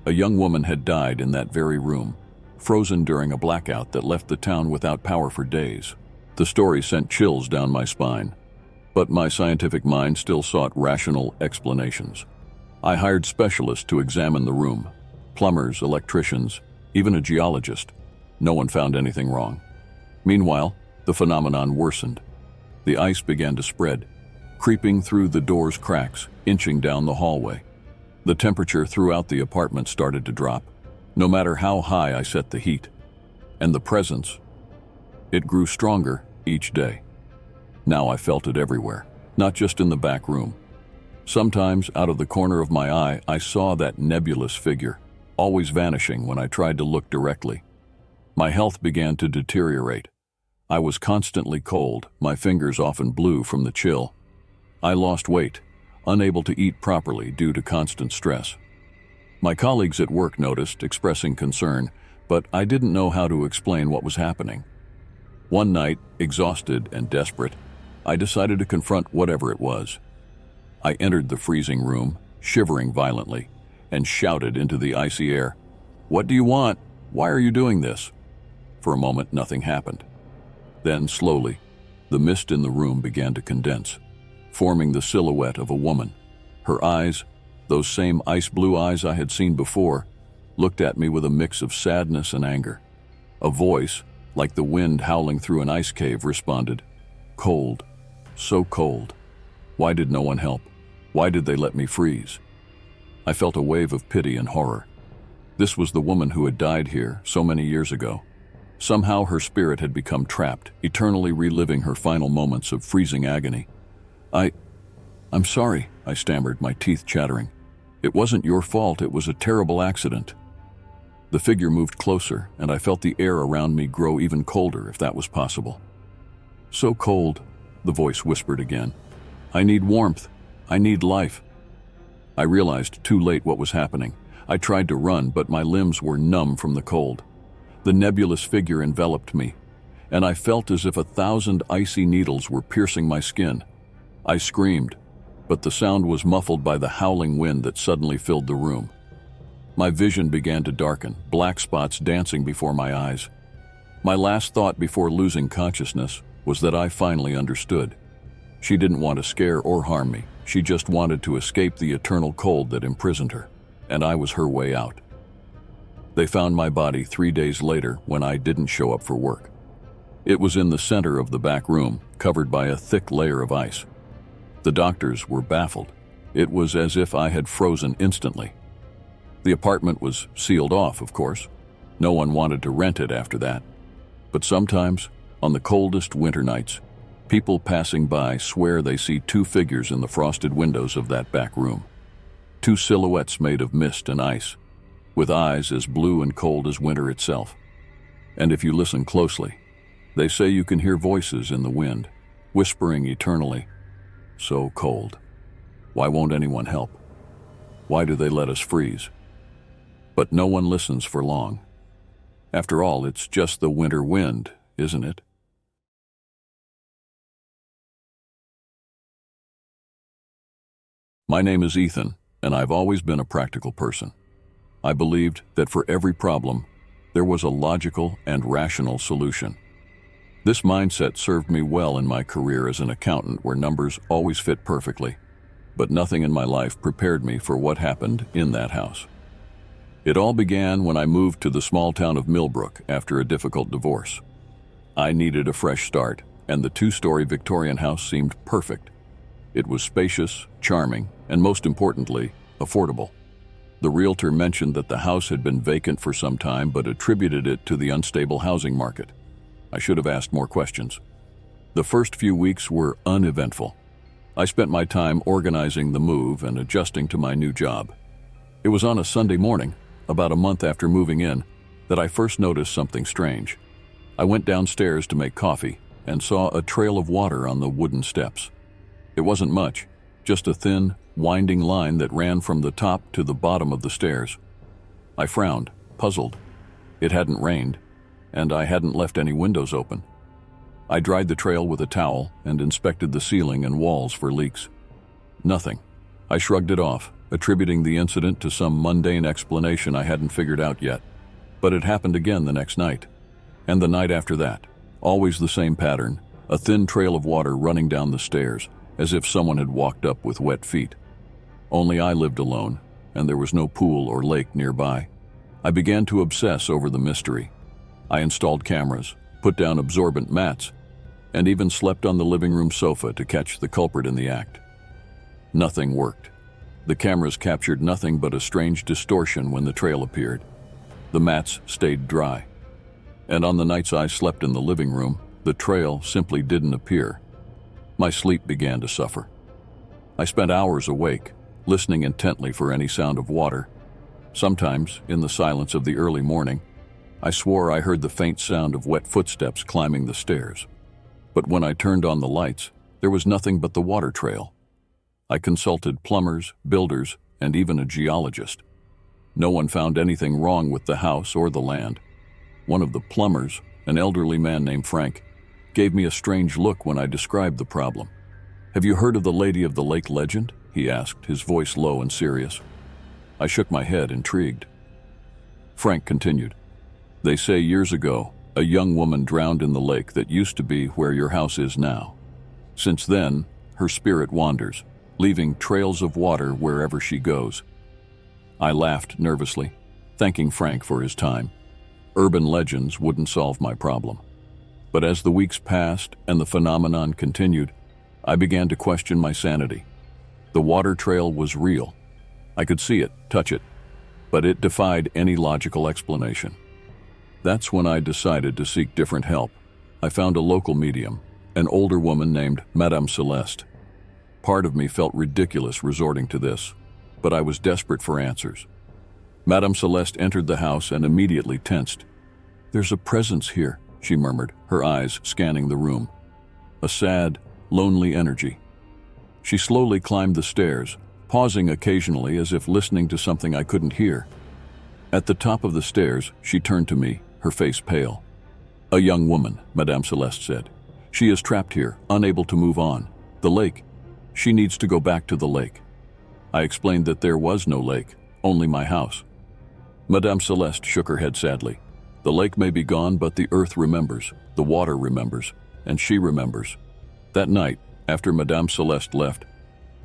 A young woman had died in that very room, frozen during a blackout that left the town without power for days. The story sent chills down my spine, but my scientific mind still sought rational explanations. I hired specialists to examine the room, plumbers, electricians, even a geologist. No one found anything wrong. Meanwhile, the phenomenon worsened. The ice began to spread, creeping through the door's cracks, inching down the hallway. The temperature throughout the apartment started to drop, no matter how high I set the heat. And the presence, it grew stronger each day. Now I felt it everywhere, not just in the back room. Sometimes, out of the corner of my eye, I saw that nebulous figure, always vanishing when I tried to look directly. My health began to deteriorate. I was constantly cold, my fingers often blue from the chill. I lost weight, unable to eat properly due to constant stress. My colleagues at work noticed, expressing concern, but I didn't know how to explain what was happening. One night, exhausted and desperate, I decided to confront whatever it was. I entered the freezing room, shivering violently, and shouted into the icy air, "What do you want? Why are you doing this?" For a moment, nothing happened. Then, slowly, the mist in the room began to condense, forming the silhouette of a woman. Her eyes, those same ice-blue eyes I had seen before, looked at me with a mix of sadness and anger. A voice, like the wind howling through an ice cave, responded, "Cold, so cold. Why did no one help? Why did they let me freeze?" I felt a wave of pity and horror. This was the woman who had died here so many years ago. Somehow her spirit had become trapped, eternally reliving her final moments of freezing agony. I'm sorry," I stammered, my teeth chattering. "It wasn't your fault, it was a terrible accident." The figure moved closer, and I felt the air around me grow even colder, if that was possible. "So cold," the voice whispered again. "I need warmth. I need life." I realized too late what was happening. I tried to run, but my limbs were numb from the cold. The nebulous figure enveloped me, and I felt as if 1,000 icy needles were piercing my skin. I screamed, but the sound was muffled by the howling wind that suddenly filled the room. My vision began to darken, black spots dancing before my eyes. My last thought before losing consciousness was that I finally understood. She didn't want to scare or harm me. She just wanted to escape the eternal cold that imprisoned her, and I was her way out. They found my body 3 days later when I didn't show up for work. It was in the center of the back room, covered by a thick layer of ice. The doctors were baffled. It was as if I had frozen instantly. The apartment was sealed off, of course. No one wanted to rent it after that. But sometimes, on the coldest winter nights, people passing by swear they see two figures in the frosted windows of that back room. Two silhouettes made of mist and ice, with eyes as blue and cold as winter itself. And if you listen closely, they say you can hear voices in the wind, whispering eternally, "So cold. Why won't anyone help? Why do they let us freeze?" But no one listens for long. After all, it's just the winter wind, isn't it? My name is Ethan, and I've always been a practical person. I believed that for every problem, there was a logical and rational solution. This mindset served me well in my career as an accountant where numbers always fit perfectly, but nothing in my life prepared me for what happened in that house. It all began when I moved to the small town of Millbrook after a difficult divorce. I needed a fresh start, and the two-story Victorian house seemed perfect. It was spacious, charming, and most importantly, affordable. The realtor mentioned that the house had been vacant for some time but attributed it to the unstable housing market. I should have asked more questions. The first few weeks were uneventful. I spent my time organizing the move and adjusting to my new job. It was on a Sunday morning, about a month after moving in, that I first noticed something strange. I went downstairs to make coffee and saw a trail of water on the wooden steps. It wasn't much, just a thin, winding line that ran from the top to the bottom of the stairs. I frowned, puzzled. It hadn't rained, and I hadn't left any windows open. I dried the trail with a towel and inspected the ceiling and walls for leaks. Nothing. I shrugged it off, attributing the incident to some mundane explanation I hadn't figured out yet. But it happened again the next night, and the night after that. Always the same pattern, a thin trail of water running down the stairs, as if someone had walked up with wet feet. Only I lived alone, and there was no pool or lake nearby. I began to obsess over the mystery. I installed cameras, put down absorbent mats, and even slept on the living room sofa to catch the culprit in the act. Nothing worked. The cameras captured nothing but a strange distortion when the trail appeared. The mats stayed dry. And on the nights I slept in the living room, the trail simply didn't appear. My sleep began to suffer. I spent hours awake, listening intently for any sound of water. Sometimes, in the silence of the early morning, I swore I heard the faint sound of wet footsteps climbing the stairs. But when I turned on the lights, there was nothing but the water trail. I consulted plumbers, builders, and even a geologist. No one found anything wrong with the house or the land. One of the plumbers, an elderly man named Frank, gave me a strange look when I described the problem. "Have you heard of the Lady of the Lake legend?" he asked, his voice low and serious. I shook my head, intrigued. Frank continued, "They say years ago, a young woman drowned in the lake that used to be where your house is now. Since then, her spirit wanders, leaving trails of water wherever she goes." I laughed nervously, thanking Frank for his time. Urban legends wouldn't solve my problem. But as the weeks passed and the phenomenon continued, I began to question my sanity. The water trail was real. I could see it, touch it, but it defied any logical explanation. That's when I decided to seek different help. I found a local medium, an older woman named Madame Celeste. Part of me felt ridiculous resorting to this, but I was desperate for answers. Madame Celeste entered the house and immediately tensed. "There's a presence here," she murmured, her eyes scanning the room. A sad, lonely energy. She slowly climbed the stairs, pausing occasionally as if listening to something I couldn't hear. At the top of the stairs, she turned to me, her face pale. "A young woman," Madame Celeste said. "She is trapped here, unable to move on. The lake. She needs to go back to the lake." I explained that there was no lake, only my house. Madame Celeste shook her head sadly. "The lake may be gone, but the earth remembers, the water remembers, and she remembers." That night, after Madame Celeste left,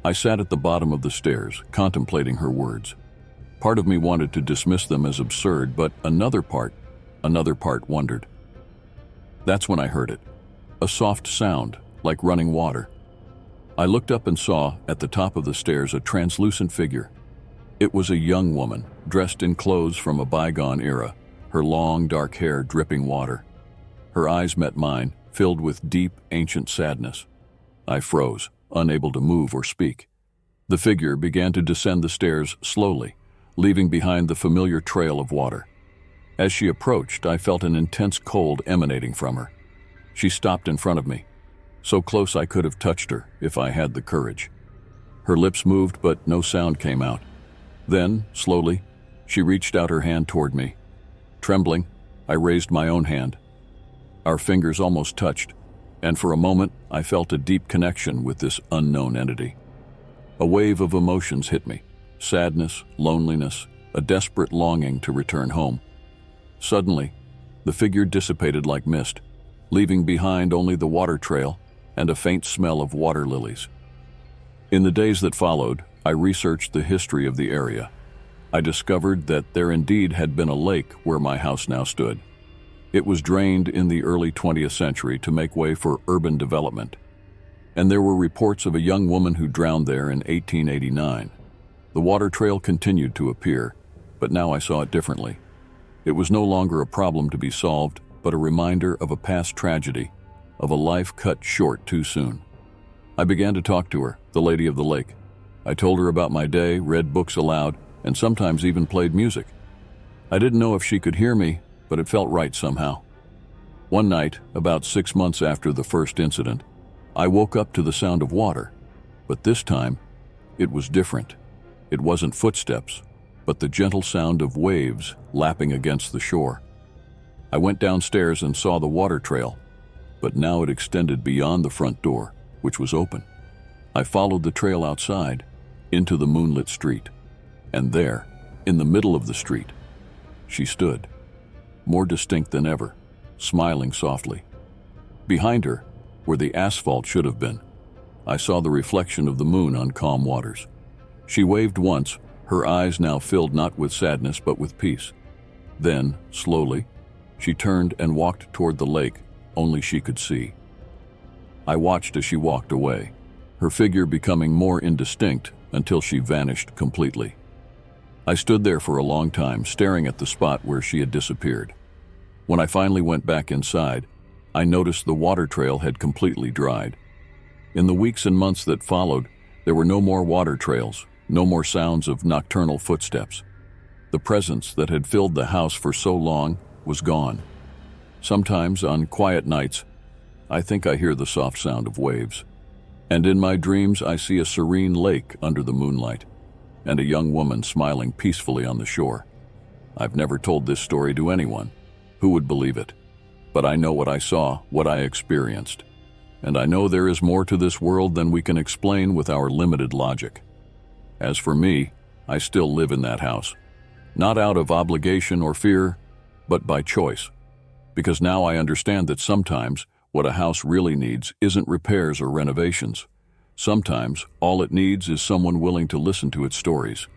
I sat at the bottom of the stairs, contemplating her words. Part of me wanted to dismiss them as absurd, but another part wondered. That's when I heard it. A soft sound, like running water. I looked up and saw, at the top of the stairs, a translucent figure. It was a young woman, dressed in clothes from a bygone era, her long, dark hair dripping water. Her eyes met mine, filled with deep, ancient sadness. I froze, unable to move or speak. The figure began to descend the stairs slowly, leaving behind the familiar trail of water. As she approached, I felt an intense cold emanating from her. She stopped in front of me, so close I could have touched her if I had the courage. Her lips moved, but no sound came out. Then, slowly, she reached out her hand toward me. Trembling, I raised my own hand. Our fingers almost touched, and for a moment I felt a deep connection with this unknown entity. A wave of emotions hit me: sadness, loneliness, a desperate longing to return home. Suddenly, the figure dissipated like mist, leaving behind only the water trail and a faint smell of water lilies. In the days that followed, I researched the history of the area. I discovered that there indeed had been a lake where my house now stood. It was drained in the early 20th century to make way for urban development, and there were reports of a young woman who drowned there in 1889. The water trail continued to appear, but now I saw it differently. It was no longer a problem to be solved, but a reminder of a past tragedy, of a life cut short too soon. I began to talk to her, the lady of the lake. I told her about my day, read books aloud, and sometimes even played music. I didn't know if she could hear me, but it felt right somehow. One night, about 6 months after the first incident, I woke up to the sound of water, but this time, it was different. It wasn't footsteps, but the gentle sound of waves lapping against the shore. I went downstairs and saw the water trail, but now it extended beyond the front door, which was open. I followed the trail outside, into the moonlit street, and there, in the middle of the street, she stood, more distinct than ever, smiling softly. Behind her, where the asphalt should have been, I saw the reflection of the moon on calm waters. She waved once, her eyes now filled not with sadness but with peace. Then, slowly, she turned and walked toward the lake only she could see. I watched as she walked away, her figure becoming more indistinct until she vanished completely. I stood there for a long time, staring at the spot where she had disappeared. When I finally went back inside, I noticed the water trail had completely dried. In the weeks and months that followed, there were no more water trails, no more sounds of nocturnal footsteps. The presence that had filled the house for so long was gone. Sometimes, on quiet nights, I think I hear the soft sound of waves. And in my dreams, I see a serene lake under the moonlight, and a young woman smiling peacefully on the shore. I've never told this story to anyone. Who would believe it? But I know what I saw, what I experienced. And I know there is more to this world than we can explain with our limited logic. As for me, I still live in that house. Not out of obligation or fear, but by choice. Because now I understand that sometimes what a house really needs isn't repairs or renovations. Sometimes all it needs is someone willing to listen to its stories.